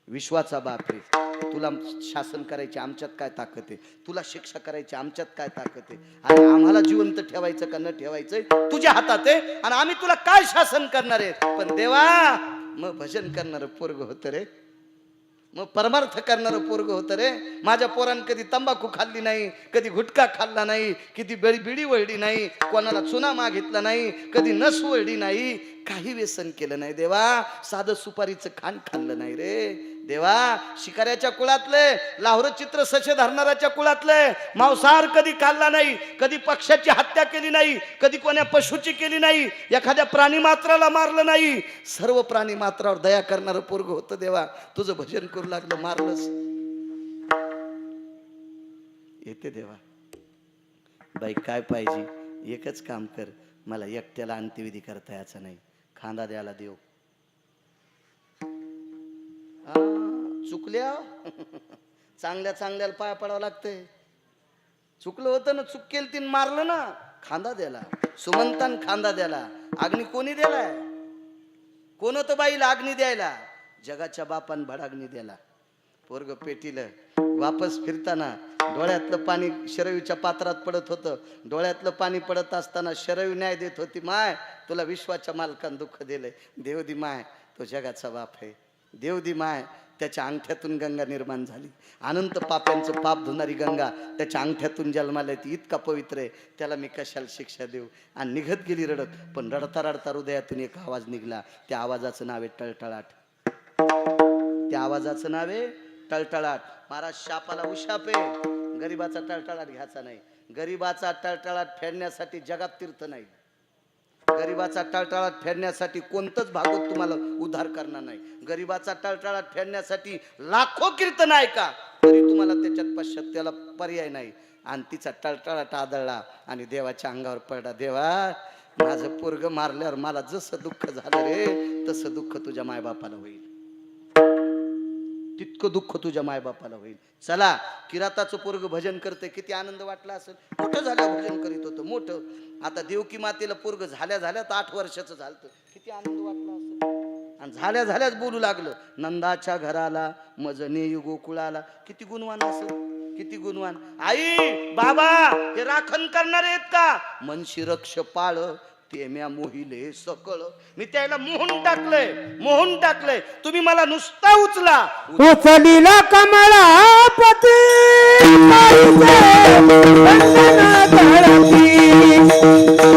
विश्वाचा बाप आहे, तुला शासन करायची आमच्यात काय ताकद आहे, तुला शिक्षा करायची आमच्यात काय ताकद आहे, आणि आम्हाला जिवंत ठेवायचं का न ठेवायचंय तुझ्या हातात आहे, आणि आम्ही तुला काय शासन करणार आहे. पण देवा, मग भजन करणारं पोरग होतं रे, मग परमार्थ करणारं पोरग होतं रे. माझ्या पोरानं कधी तंबाखू खाल्ली नाही, कधी गुटखा खाल्ला नाही, कधी बिडी वळली नाही, कोणाला चुना मागितला नाही, कधी नस वळली नाही, काही व्यसन केलं नाही देवा. साधं सुपारीचं खाण खाल्लं नाही रे देवा. शिकाऱ्याच्या कुळातले, लाहोर चित्र सशे धरणाऱ्याच्या कुळातले, मांसाहार कधी खाल्ला नाही, कधी पक्षाची हत्या केली नाही, कधी कोण्या पशुची केली नाही, एखाद्या प्राणी मात्राला मारलं नाही. सर्व प्राणी मात्रावर दया करणारं पोरग होतं देवा. तुझं भजन करू लागलं, मारलंस. येते देवा. बाई काय पाहिजे? एकच काम कर, मला एकट्याला अंत्यविधी करता यायचं नाही, खांदा द्यायला देव. चुकल्या चांगल्या चांगल्याला पाया पडावं लागतंय. चुकलं होतं ना, चूक केली तीन मारलं ना, खांदा द्याला. सुमंतान खांदा द्याला. अग्नी कोणी द्यालाय? कोण होतं बाईला अग्नी द्यायला? जगाच्या बापान भडाग्नी द्याला. पोरग पेटीलं. वापस फिरताना डोळ्यातलं पाणी शरयूच्या पात्रात पडत होतं. डोळ्यातलं पाणी पडत असताना शरयू न्याय देत होती, माय तुला विश्वाच्या मालकान दुःख दिलंय. देवदी माय, तो जगाचा बाप आहे. देवदी माय, त्याच्या अंगठ्यातून गंगा निर्माण झाली. अनंत पाप्यांचं पाप धुणारी गंगा त्याच्या अंगठ्यातून जन्माला येते. इतका पवित्र आहे, त्याला मी कशाला शिक्षा देऊ? आणि निघत गेली रडत. पण रडता रडता हृदयातून एक आवाज निघला. त्या आवाजाचं नाव आहे टळटळाट. त्या आवाजाचं नाव आहे टळटळाट. महाराज शापाला उशाप आहे, गरीबाचा टळटळाट घ्यायचा नाही. गरीबाचा टळटळाट फेडण्यासाठी जगात तीर्थ नाही. गरीबाचा टळटळाट फेडण्यासाठी कोणतंच भागवत तुम्हाला उद्धार करणार नाही. गरीबाचा टळटळाट फेडण्यासाठी लाखो कीर्तन आहे का, तरी तुम्हाला त्याच्यात पश्चात्याला पर्याय नाही. आणि तिचा टळटळाट आदळला आणि देवाच्या अंगावर पडला. देवा, माझं पोरग मारल्यावर मला जसं दुःख झालं रे, तसं दुःख तुझ्या मायबापाला होईल, तितकं दुःख तुझ्या मायबापाला होईल. चला, किराताचं पोरग भजन करते, किती आनंद वाटला असेल. मोठं झालं भजन करीत होतं, मोठं. आता देवकी मातेला पोरग झाल्या झाल्यात 8 वर्षाचं झालं, किती आनंद वाटला असेल. आणि झाल्या झाल्याच बोलू लागलं, नंदाच्या घराला मज नेयू गोकुळाला. किती गुणवान असेल, किती गुणवान. आई बाबा हे राखण करणार आहेत का? मनशी रक्ष पाळ ते म्या मोहिले सकळ. मी त्याला मोहून टाकलंय, मोहून टाकलंय. तुम्ही मला नुसता उचला. उचलीला कमळापती पायीचे बंधन तळपी,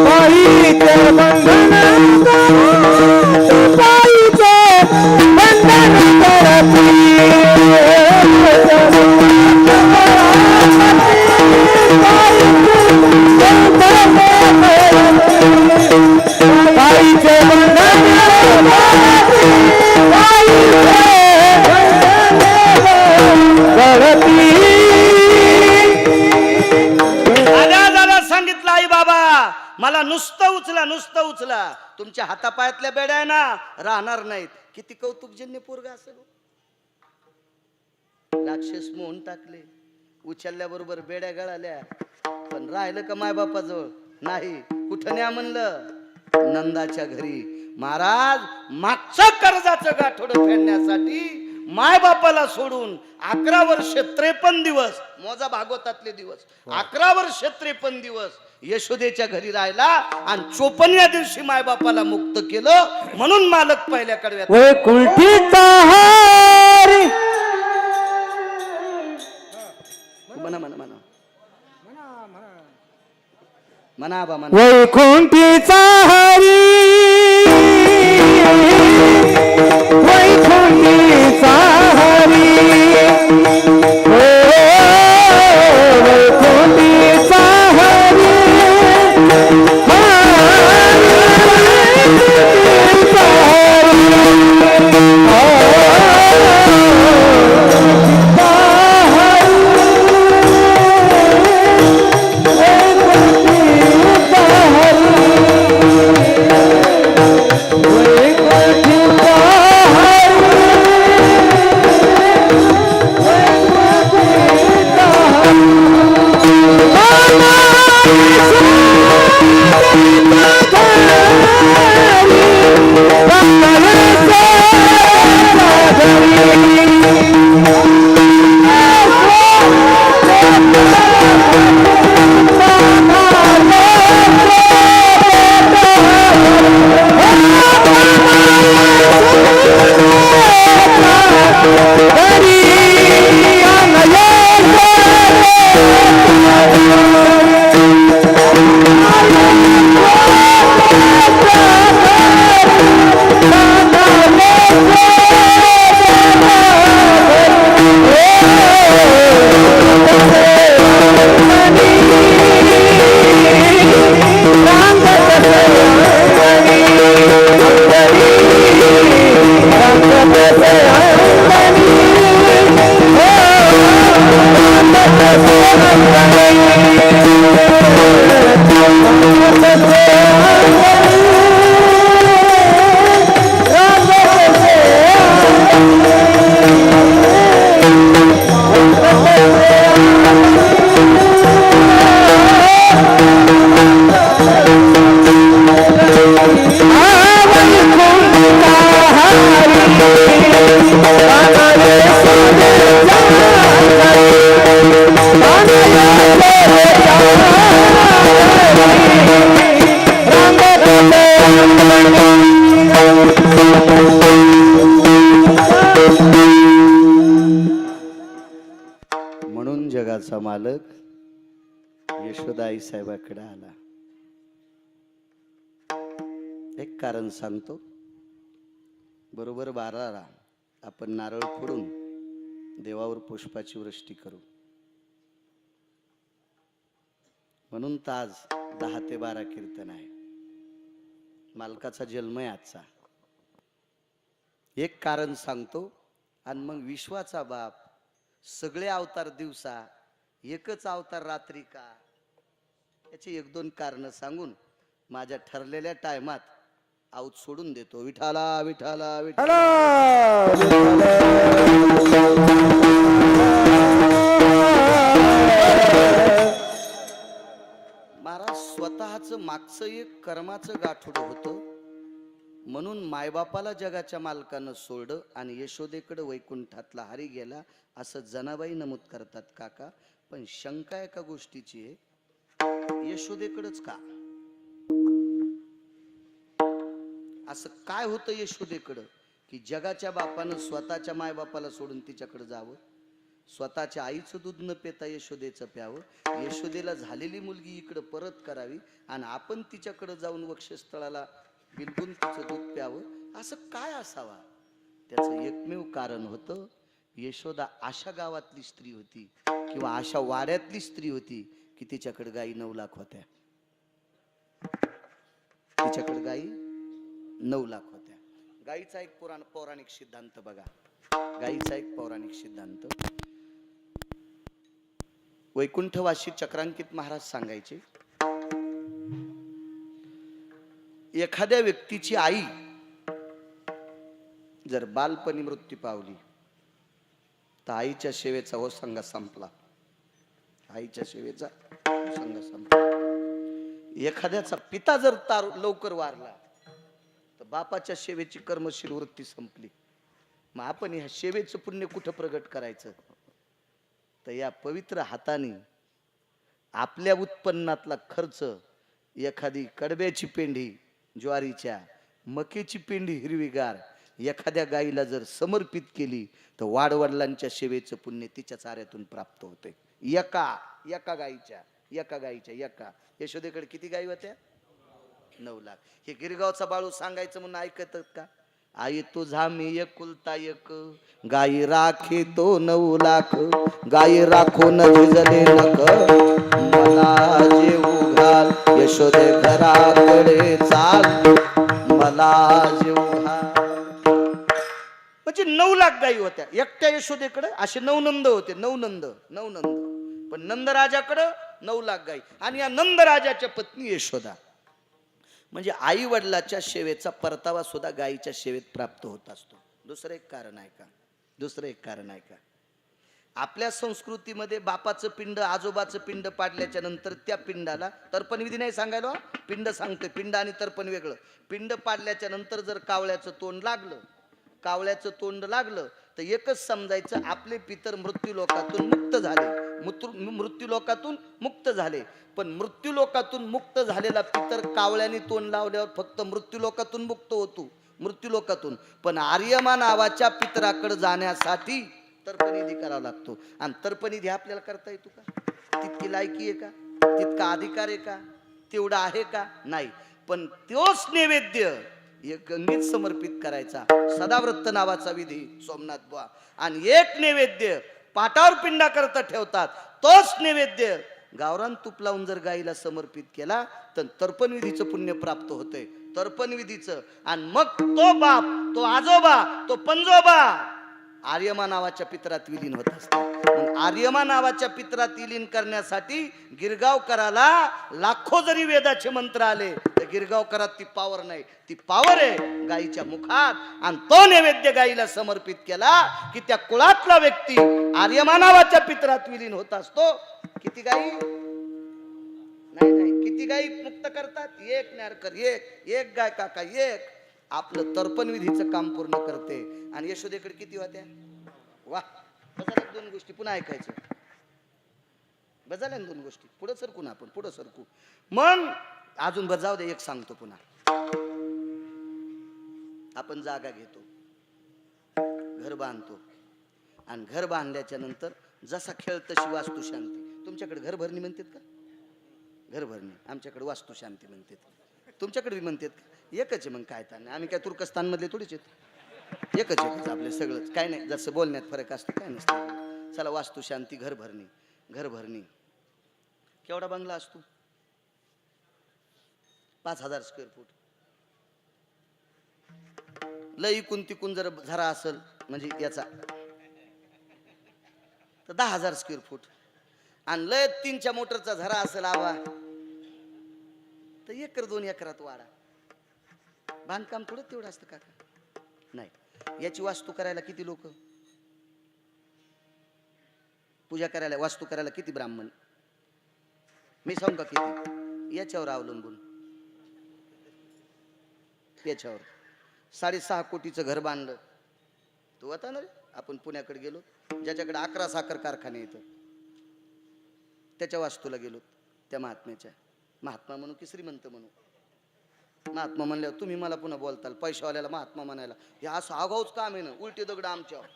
पायीचे बंधन पायीचे बंधन तळपी. सांगितलं आई बाबा मला नुसतं उचला, नुसतं उचला. तुमच्या हातापायातल्या बेड्या आहे ना, राहणार नाहीत. किती कौतुकजन्य पोरग असेल. राक्षस मोहून टाकले, उचलल्याबरोबर बेड्या गळाल्या. पण राहिलं का मायबापाजवळ? नाही. कुठं न्या म्हणलं? नंदाच्या घरी. महाराज मागचं कर्जाचं गाठोडं फेडण्यासाठी माय बापाला सोडून 11 वर्ष 53 दिवस, मोजा भागवतातले दिवस, 11 वर्ष 53 दिवस यशोदेच्या घरी राहिला आणि 54व्या दिवशी माय बापाला मुक्त केलं. म्हणून मालक पहिल्या कडव्यात वैकुंठीचा हारी म्हणा म्हणा म्हणा म्हणा आबा म्हणा. वैकुंठीचा हरी वैकुंठीचा हरी ओ वैकुंठीचा हरी म्हणून जगाचा मालक यशोदा आई साहेबाकडे आला. एक कारण सांगतो. बरोबर 12ला आपण नारळ फोडून देवावर पुष्पाची वृष्टी करू. म्हणून ताज 10 ते 12 कीर्तन आहे. मालकाचा जन्म आहे आजचा. एक कारण सांगतो आणि मग विश्वाचा बाप सगळे अवतार दिवसा एकच अवतार रात्री का, याची 1-2 कारण सांगून माझ्या ठरलेल्या टायमात आऊत सोडून देतो. विठाला विठाला विठाला. महाराज स्वतःच मागचं एक कर्माचं गाठोड होतं. म्हणून मायबापाला जगाच्या मालकानं सोडलं आणि यशोदेकडे वैकुंठातला हरी गेला असं जनाबाई नमूद करतात काका. पण शंका एका गोष्टीची आहे, यशोदेकडच का? असं काय होतं यशोदेकडं की जगाच्या बापानं स्वतःच्या मायबापाला सोडून तिच्याकडे जावं, स्वतःच्या आईचं दूध न पेता यशोदेचं प्यावं, यशोदेला झालेली मुलगी इकडं परत करावी आणि आपण तिच्याकडे जाऊन वक्षस्थळाला बिलकुल तिचं दूध प्यावं, असं काय असावा? त्याचं एकमेव कारण होतं, यशोदा अशा गावातली स्त्री होती किंवा अशा वाड्यातली स्त्री होती की तिच्याकडे गायी 9 लाख होत्या. तिच्याकडे गायी 9 लाख होत्या. गायीचा एक पौराणिक सिद्धांत बघा. गायीचा एक पौराणिक सिद्धांत वैकुंठवासी चक्रांकित महाराज सांगायचे, एखाद्या व्यक्तीची आई जर बालपणी मृत्यू पावली तर आईच्या सेवेचा ओसंगा संपला. आईच्या सेवेचा ओसंगा संपला. एखाद्याचा पिता जर लवकर वारला तर बापाच्या सेवेची कर्मशील वृत्ती संपली. मग आपण ह्या सेवेचं पुण्य कुठं प्रगट करायचं? तर या पवित्र हाताने आपल्या उत्पन्नातला खर्च, एखादी कडब्याची पेंढी ज्वारीच्या, मकेची पेंढी हिरवीगार एखाद्या गाईला जर समर्पित केली तर वाडवडिलांच्या सेवेचं पुण्य तिच्या चाऱ्यातून प्राप्त होते. एका गाईच्या यशोदेकडे किती गाई होत्या? 9 लाख. हे गिरगावचा बाळू सांगायचं म्हणून ऐकतात का? आई तुझा मी एकुलता एक, गाई राखी तो 9 लाख, गाई राखून झिजले नक, मला जेऊ घाल यशोदे घराकडे चाल, मला जेऊ घाल. म्हणजे 9 लाख गाई होत्या एकट्या यशोदेकडे. असे 9 नंद होते. 9 नंद. पण नंदराजाकडे 9 लाख गाई. आणि या नंदराजाच्या पत्नी यशोदा. म्हणजे आई वडिलाच्या सेवेचा परतावा सुद्धा गायीच्या सेवेत प्राप्त होत असतो. दुसरं एक कारण आहे का? आपल्या संस्कृतीमध्ये बापाचं पिंड, आजोबाचं पिंड पाडल्याच्या नंतर त्या पिंडाला तर्पण विधी नाही सांगायला. पिंड सांगतोय. पिंड आणि तर्पण वेगळं. पिंड पाडल्याच्या नंतर जर कावळ्याचं तोंड लागलं तर एकच समजायचं, आपले पितर मृत्यू लोकातून मुक्त झाले. पण मृत्यू लोकातून मुक्त झालेला पितर कावळ्याने तोंड लावल्यावर फक्त मृत्यू लोकातून मुक्त होतो. पण आर्यमा नावाच्या पितराकडे जाण्यासाठी तर्पणविधी करावा लागतो. आणि तर्पणविधी आपल्याला करता येतो का? तितकी लायकी आहे का? तितका अधिकार आहे का? तेवढा आहे का? नाही. पण तोच नैवेद्य एक गंगेत समर्पित करायचा, सदाव्रत नावाचा विधी सोमनाथ बुवा. आणि एक नैवेद्य पाटावर पिंडा करता ठेवतात. तोच नैवेद्य गावरान तूप लावून जर गाईला समर्पित केला तर तर्पणविधीचं पुण्य प्राप्त होतंय. तर्पणविधीचं. आणि मग तो बाप, तो आजोबा, तो पंजोबा आर्यमा नावाच्या पितरात विलीन होत असतात. मग आर्यमा नावाच्या पितरात विलीन करण्यासाठी गिरगावकराला लाखो जरी वेदाचे मंत्र आले तर गिरगावकरात ती पावर नाही. ती पावर आहे गाईच्या मुखात. आणि तो नैवेद्य गाईला समर्पित केला की त्या कुळातला व्यक्ती आर्यमा नावाच्या पितरात विलीन होत असतो. किती गाई? नाही, किती गाई मुक्त करतात? एक न्यारकर, एक गाय काका, एक आपलं तर्पणविधीचं काम पूर्ण करते. आणि यशोदेकडे किती होत्या? वा. बजाल्या 2 गोष्टी पुन्हा ऐकायचं. बजाल्या 2 गोष्टी. पुढे सरकू. मग अजून जाऊ दे, एक सांगतो पुन्हा. आपण जागा घेतो, घर बांधतो. आणि घर बांधल्याच्या नंतर जसा खेळ तशी वास्तुशांती. तुमच्याकडे घर भरणी म्हणतात का? घर भरणी. आमच्याकडे वास्तुशांती म्हणतात. तुमच्याकडे बी म्हणतात का? एकच आहे. मग काय ताण? आम्ही काय तुर्कस्तान मधले थोडीच आहेत. एकच आपले सगळंच. काय नाही, जसं बोलण्यात फरक असतो, काय नसतं. चला, वास्तुशांती, घर भरणी. केवढा बंगला असतो? 5000 स्क्वेअर फूट. लय इकून तिकून जर झरा असेल म्हणजे याचा तर 10,000 स्क्वेअर फूट. आणि लय 3च्या मोटरचा झरा असेल आवा तर 1-2 एकरात वाडा. बांधकाम थोडं तेवढं असतं काका? नाही. याची वास्तू करायला किती लोक? पूजा करायला, वास्तू करायला किती ब्राह्मण? मी सांगू का किती? याच्यावर अवलंबून. याच्यावर 6.5 कोटीचं घर बांधलं. तो होता ना रे, आपण पुण्याकडे गेलो, ज्याच्याकडे 11 साखर कारखाने येतं, त्याच्या वास्तूला गेलो. त्या महात्मा म्हणू की श्रीमंत म्हणू? महात्मा म्हणल्यावर तुम्ही मला पुन्हा बोलताल पैशावाल्याला महात्मा म्हणायला. हे असं आगाऊच काम आहे ना, उलटी दगड आमच्यावर.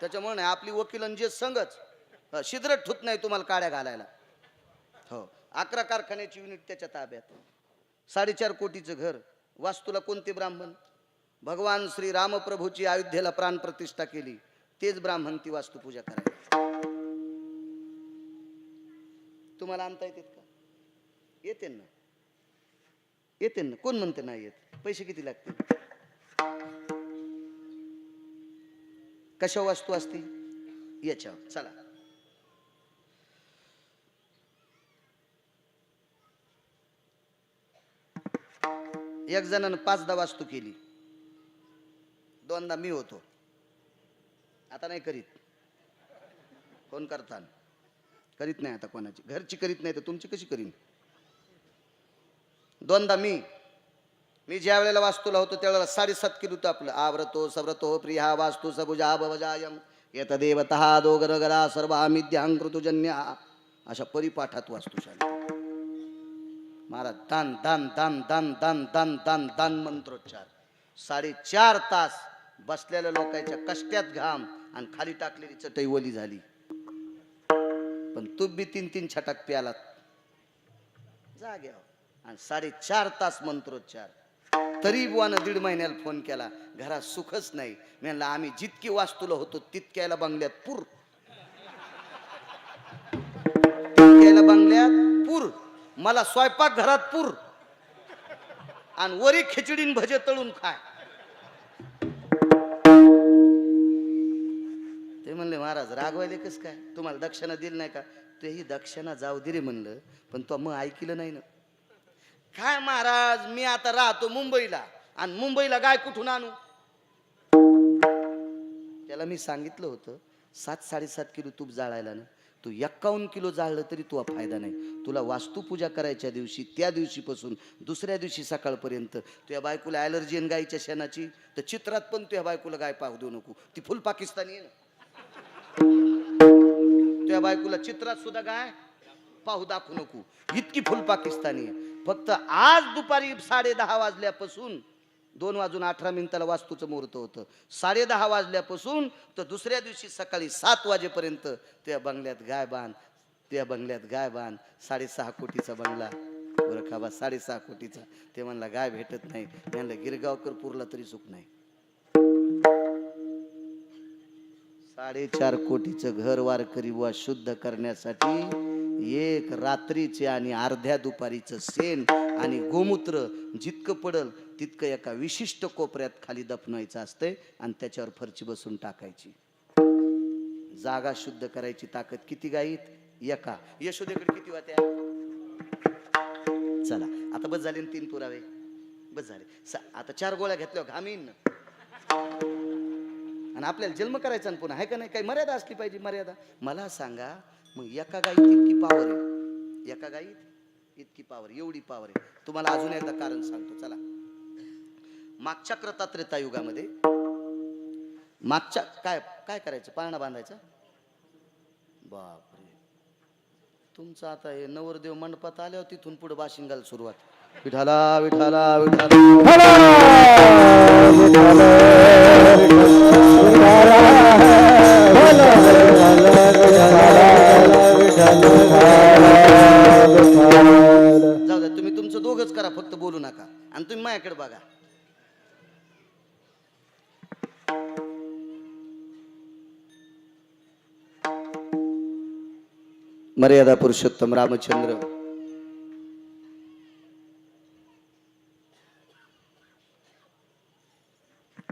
त्याच्यामुळे नाही, आपली वकीलन जे संगच शिद्र ठुत नाही तुम्हाला काड्या घालायला. हो, 11 कारखान्याची युनिट त्याच्या ताब्यात. 4.5 कोटीचं घर. वास्तूला कोणते ब्राह्मण? भगवान श्री रामप्रभूची अयोध्येला प्राण प्रतिष्ठा केली तेच ब्राह्मण ती वास्तू पूजा करायला. तुम्हाला आणता येतात का? येते ना. कोण म्हणते नाही येत? पैसे किती लागतील? कशा वास्तू असती? याच्यावर. चला, एक जणानं 5दा वास्तू केली. 2दा मी होतो. आता नाही करीत. कोण करता? करीत नाही आता कोणाची. घरची करीत नाही तर तुमची कशी करीन? 2दा मी, मी ज्या वेळेला वास्तूला होतो त्यावेळेला 7.5 किलो होतं आपलं. आवरतो सव्रतो प्रिया वास्तू सबुजा भवजायम येत देवतः दोगरगरा सर्वामिद्यांकृतजन्या अशा परिपाठात वास्तुशाली. महाराज दान दान दान दान दान दान दान दान मंत्रोच्चार. 4.5 तास बसलेल्या लोकांच्या कष्ट्यात घाम आणि खाली टाकलेली चटई ओली झाली. पण तू बी 3-3 छटाक प्यालात जाग्यावर आणि 4.5 तास मंत्रोच्चार. तरी बुवानं 1.5 महिन्याला फोन केला, घरात सुखच नाही. म्हणलं आम्ही जितकी वास्तूला होतो तितक्याला बंगल्यात पूर, तितक्याला बंगल्यात पूर, मला स्वयंपाक घरात पूर आणि वरी खिचडीन भजे तळून खाय. ते म्हणले महाराज रागवायले कस काय, तुम्हाला दक्षिणा दिली नाही का? तेही दक्षिणा जाऊ दे रे म्हणलं, पण तो मग ऐकलं नाही ना. काय महाराज मी आता राहतो मुंबईला आणि मुंबईला गाय कुठून आणू? त्याला मी सांगितलं होतं 7-7.5 किलो तूप जाळायला ना, तू 51 किलो जाळलं तरी तुला फायदा नाही. तुला वास्तुपूजा करायच्या दिवशी त्या दिवशीपासून दुसऱ्या दिवशी सकाळपर्यंत तुझ्या बायकोला ॲलर्जी आहे गायीच्या शेणाची, तर चित्रात पण तुझ्या बायकोला गाय पाहू देऊ नको. ती फुल पाकिस्तानी आहे ना. तुझ्या बायकोला चित्रात सुद्धा गाय पाहू दाखवू नको, इतकी फुल पाकिस्तानी आहे. फक्त आज दुपारी 10:30 वाजल्यापासून 2:18 वास्तूचं मुहूर्त होतं. 10:30 वाजल्यापासून तर दुसऱ्या दिवशी सकाळी 7 वाजेपर्यंत त्या बंगल्यात गाय बांध, त्या बंगल्यात गाय बांध. 6.5 कोटीचा बंगला गोरखाबा, 6.5 कोटीचा. ते म्हणला गाय भेटत नाही. म्हणलं गिरगावकर पुरला तरी सुख नाही. 4.5 कोटीचं घर वारकरी बुवा शुद्ध करण्यासाठी एक रात्रीचे आणि अर्ध्या दुपारीचं शेण आणि गोमूत्र जितकं पडल तितकं एका विशिष्ट कोपऱ्यात खाली दफनवायचं असतंय आणि त्याच्यावर फरची बसून टाकायची. जागा शुद्ध करायची ताकद किती गाईत? एका. यशोदेकडे किती होत्या? चला आता बस झाले 3 पुरावे, बस झाले. आता 4 गोळ्या घेतल्या घामीन आणि आपल्याला जन्म करायचा पुन्हा आहे का नाही? काही मर्यादा असली पाहिजे. मर्यादा मला सांगा मग एका गाईत इतकी पावर आहे, एका गाईत इतकी पावर, एवढी पावर आहे. तुम्हाला अजून एकदा कारण सांगतो. चला मागच्या कृतात्रेता युगामध्ये मागच्या काय काय करायचं? पाळणा बांधायचा. बापरे, तुमचं आता हे नवरदेव मंडपात आल्यावर तिथून पुढे बाशिंगाला सुरुवात. विठाला विठाला विठाला जाऊ द्या, तुम्ही तुमचं दोघच करा, फक्त बोलू नका. आणि तुम्ही माझ्याकडे बघा. मर्यादा पुरुषोत्तम रामचंद्र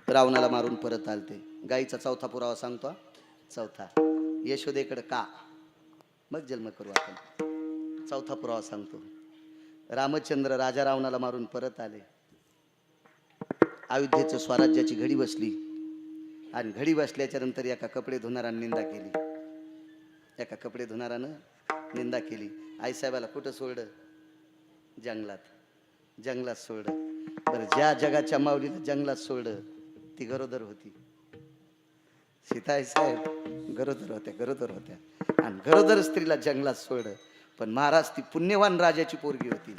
रावणाला मारून परत आलते. गाईचा 4था पुरावा सांगतो. 4था यशोदेकडे का मग जन्म करू आपण. 4था पुरावा सांगतो. रामचंद्र राजा रावणाला मारून परत आले. अयोध्येचं स्वराज्याची घडी बसली आणि घडी बसल्याच्या नंतर एका कपडे धुणारानं निंदा केली. एका कपडे धुणारानं निंदा केली. आईसाहेबाला कुठं सोडलं? जंगलात. जंगलात सोडलं. बरं, ज्या जगाच्या माऊलीला जंगलात सोडलं ती गरोदर होती. सीताई साहेब गरोदर होत्या, गरोदर होत्या. आणि गरोदर स्त्रीला जंगलात सोडलं. पण महाराज ती पुण्यवान राजाची पोरगी होती.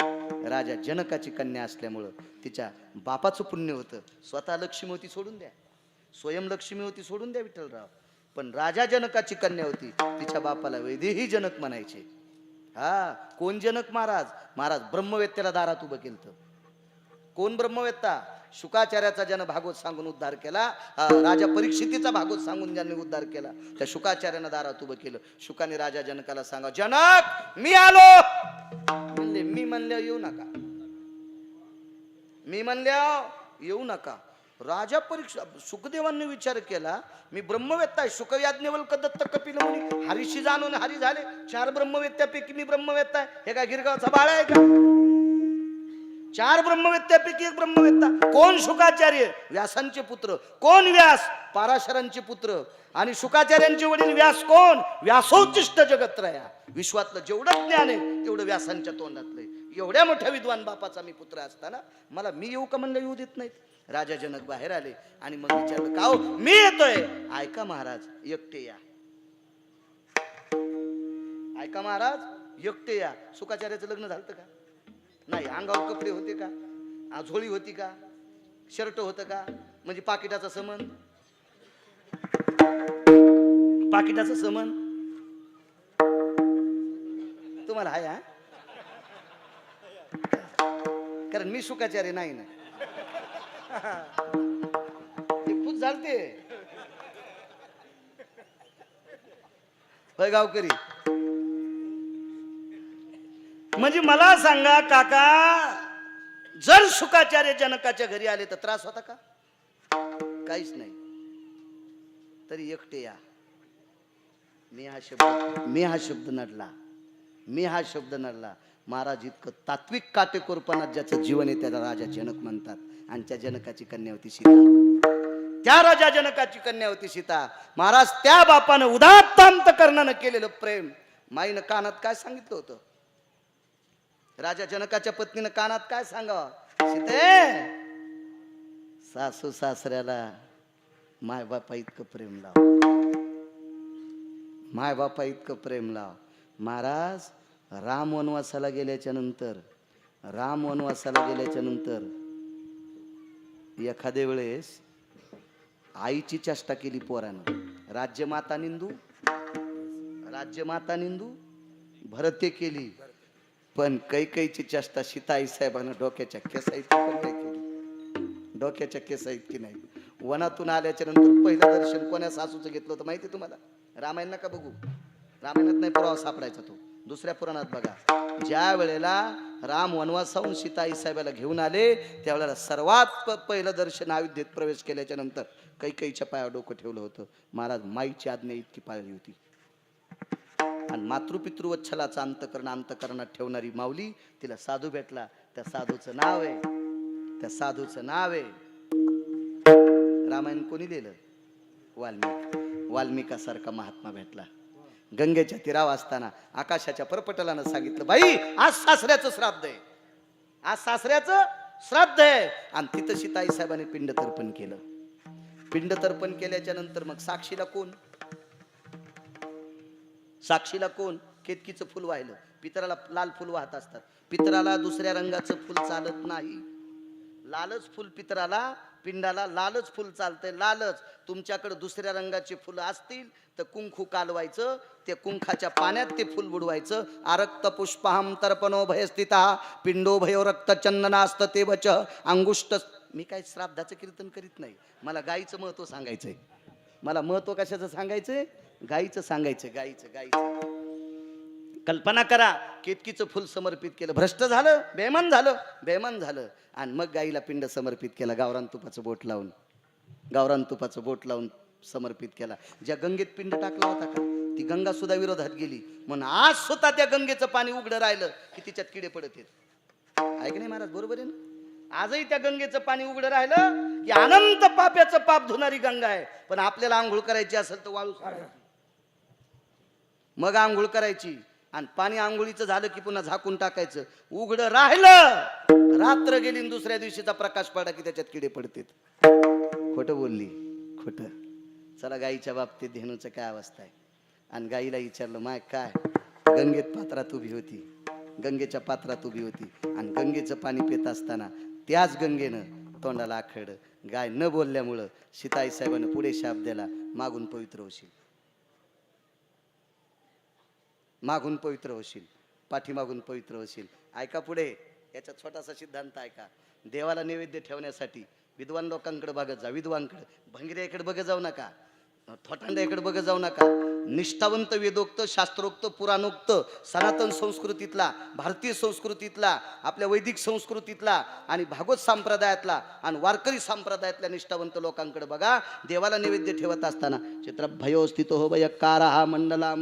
राजा जनकाची कन्या असल्यामुळं तिच्या बापाचं पुण्य होतं. स्वतः लक्ष्मी होती सोडून द्या, स्वयं लक्ष्मी होती सोडून द्या विठ्ठलराव. पण राजा जनकाची कन्या होती. तिच्या बापाला वैदेही जनक म्हणायचे. हा, कोण जनक? महाराज. महाराज ब्रह्मवेत्त्याला दारात उभं केलं. कोण ब्रह्मवेत्ता? शुकाचार्याचा ज्यानं भागवत सांगून उद्धार केला, राजा परीक्षितीचा भागवत सांगून ज्याने उद्धार केला, त्या शुकाचार्यानं दारात उभं केलं. शुकाने राजा जनकाला सांगा, जनक मी आलो. म्हणले मी म्हणल्या येऊ नका, मी म्हणल्या येऊ नका. राजा परीक्षा सुखदेवांनी विचार केला, मी ब्रह्मवेत्ता आहे. शुकयाज्ञवल्क दत्त कपिल मुनी हरीशी जाणून हरी झाले. 4 ब्रह्मवेत्त्यापैकी मी ब्रह्मवेत्ता आहे. हे काय गिरगावचा बाळ आहे का? 4 ब्रह्मवेत्त्यापैकी एक ब्रह्मवेत्ता. कोण? शुकाचार्य, व्यासांचे पुत्र. कोण? व्यास, पाराशरांचे पुत्र. आणि शुकाचार्यांचे वडील व्यास कोण? व्यासोचिष्ट जगत्रया. विश्वातलं जेवढं ज्ञान आहे तेवढं व्यासांच्या तोंडातलंय. एवढ्या मोठ्या विद्वान बापाचा मी पुत्र असताना मला मी येऊ का म्हणलं येऊ देत नाहीत. राजा जनक बाहेर आले आणि मग विचारलं, का हो मी येतोय. ऐका महाराज एकटे या, ऐका महाराज एकटे या. सुखाचार्याचं लग्न झालं का नाही? अंगावर कपडे होते का? झोळी होती का? शर्ट होतं का? म्हणजे पाकिटाचा संबंध, पाकिटाचा संबंध तुम्हाला आहे हा? कारण मी शुकाचार्य नाही ना. ते खूप झालते होय गावकरी. म्हणजे मला सांगा काका, जर शुकाचार्य जनकाच्या घरी आले तर त्रास होता का? काहीच नाही. तरी एकटे या. मी हा शब्द नडला, मी हा शब्द नडला. महाराज इतकं तात्विक काटेकोरपणात ज्याचं जीवन आहे त्याला राजा जनक म्हणतात. आणि त्या जनकाची कन्या होती सीता. त्या राजा जनकाची कन्या होती सीता. महाराज त्या बापानं उदात्त अंतकरणानं केलेलं प्रेम माईनं कानात काय सांगितलं होतं? राजा जनकाच्या पत्नीनं कानात काय सांगावं? सीते, सासू सासऱ्याला माय बापा इतकं प्रेम लाव, माय बापा इतकं प्रेम लाव. महाराज राम वनवासाला गेल्याच्या नंतर एखाद्या वेळेस आईची चेष्टा केली पोरानं. राज्यमाता निंदू भरते केली, पण कैकेयीची चेष्टा सीताई साहेबांना डोक्याच्या केसाईत पण नाही केली. डोक्याच्या केसाईत की नाही. वनातून आल्याच्या नंतर पहिलं दर्शन कोण्या सासूचं घेतलं होतं माहिती तुम्हाला? रामायण नका बघू, रामायणात नाही पुरावा सापडायचा तो, दुसऱ्या पुराणात बघा. ज्या वेळेला राम वनवासाहून सीताई साहेबाला घेऊन आले त्यावेळेला सर्वात पहिलं दर्शन अयोध्येत प्रवेश केल्याच्या नंतर कैकेयीच्या पायावर डोकं ठेवलं होतं. महाराज माईची आज्ञा इतकी पाळली होती. आणि मातृपितृवच्छलाचा अंतकरणात ठेवणारी माऊली, तिला साधू भेटला. त्या साधूचं नाव आहे रामायण कोणी लिहिलं? वाल्मिकासारखा महात्मा भेटला. गंगेच्या तीरावर असताना आकाशाच्या परपटलानं सांगितलं, बाई आज सासऱ्याचं श्राद्ध आहे, आज सासऱ्याचं श्राद्ध आहे. आणि तिथं सीताई साहेबांनी पिंडतर्पण केलं. पिंडतर्पण केल्याच्या नंतर मग साक्षीला कोण? केतकीचं फुल वाहिलं. पितराला लाल फुल वाहत असतात. पितराला दुसऱ्या रंगाचं फुल चालत नाही. लालच फुल पितराला, पिंडाला लालच फुल चालतंय. लालच. तुमच्याकडे दुसऱ्या रंगाचे फुलं असतील तर कुंकू कालवायचं, ते कुंखाच्या पाण्यात ते फुल बुडवायचं. आरक्त पुष्पहम तर्पणो भयस्थिता पिंडो भयो रक्त चंदनास्त ते वच अंगुष्ट. मी काय श्राद्धाचं कीर्तन करीत नाही. मला गाईचं महत्व सांगायचंय. मला महत्व कशाचं सांगायचंय? गाईचं सांगायचं. गाईचं. कल्पना करा, केतकीचं फुल समर्पित केलं, भ्रष्ट झालं, बेमान झालं. आणि मग गाईला पिंड समर्पित केला. गावरान तुपाचं बोट लावून समर्पित केला. ज्या गंगेत पिंड टाकला होता का, ती गंगा सुद्धा विरोधात गेली. म्हणून आज सुद्धा त्या गंगेचं पाणी उघडं राहिलं की तिच्यात किडे पडत आहेत. ऐक नाही महाराज, बरोबर आहे ना? आजही त्या गंगेचं पाणी उघडं राहिलं की अनंत पाप्याचं पाप धुणारी गंगा आहे. पण आपल्याला आंघोळ करायची असेल तर वाळू मग आंघोळ करायची. आणि पाणी आंघोळीचं झालं की पुन्हा झाकून टाकायचं. उघडं राहिलं, रात्र गेली आणि दुसऱ्या दिवशीचा प्रकाश पडला की त्याच्यात किडे पडतात. खोटं बोलली, खोटं. चला गाईच्या बाबतीत धेनूचं काय अवस्था आहे. आणि गाईला विचारलं, माय काय? गंगेच्या पात्रात उभी होती आणि गंगेचं पाणी पित असताना त्याच गंगेनं तोंडाला आखडं. गाय न बोलल्यामुळं सीताई साहेबांना पुढे शाप दिला, मागून पवित्र होशील, पाठीमागून पवित्र होशील. ऐका पुढे, याचा छोटासा सिद्धांत ऐका. देवाला नैवेद्य ठेवण्यासाठी विद्वान लोकांकडे बघत जा. भंगिऱ्याकडे बघत जाऊ नका, थोटांड्याकडे बघत जाऊ नका. निष्ठावंत वेदोक्त, शास्त्रोक्त, पुराणोक्त, सनातन संस्कृतीतला, भारतीय संस्कृतीतला, आपल्या वैदिक संस्कृतीतला आणि भागवत संप्रदायातला आणि वारकरी संप्रदायातल्या निष्ठावंत लोकांकडे बघा. देवाला नैवेद्य ठेवत असताना चित्र भयो स्थितो हो भयकारा मंडला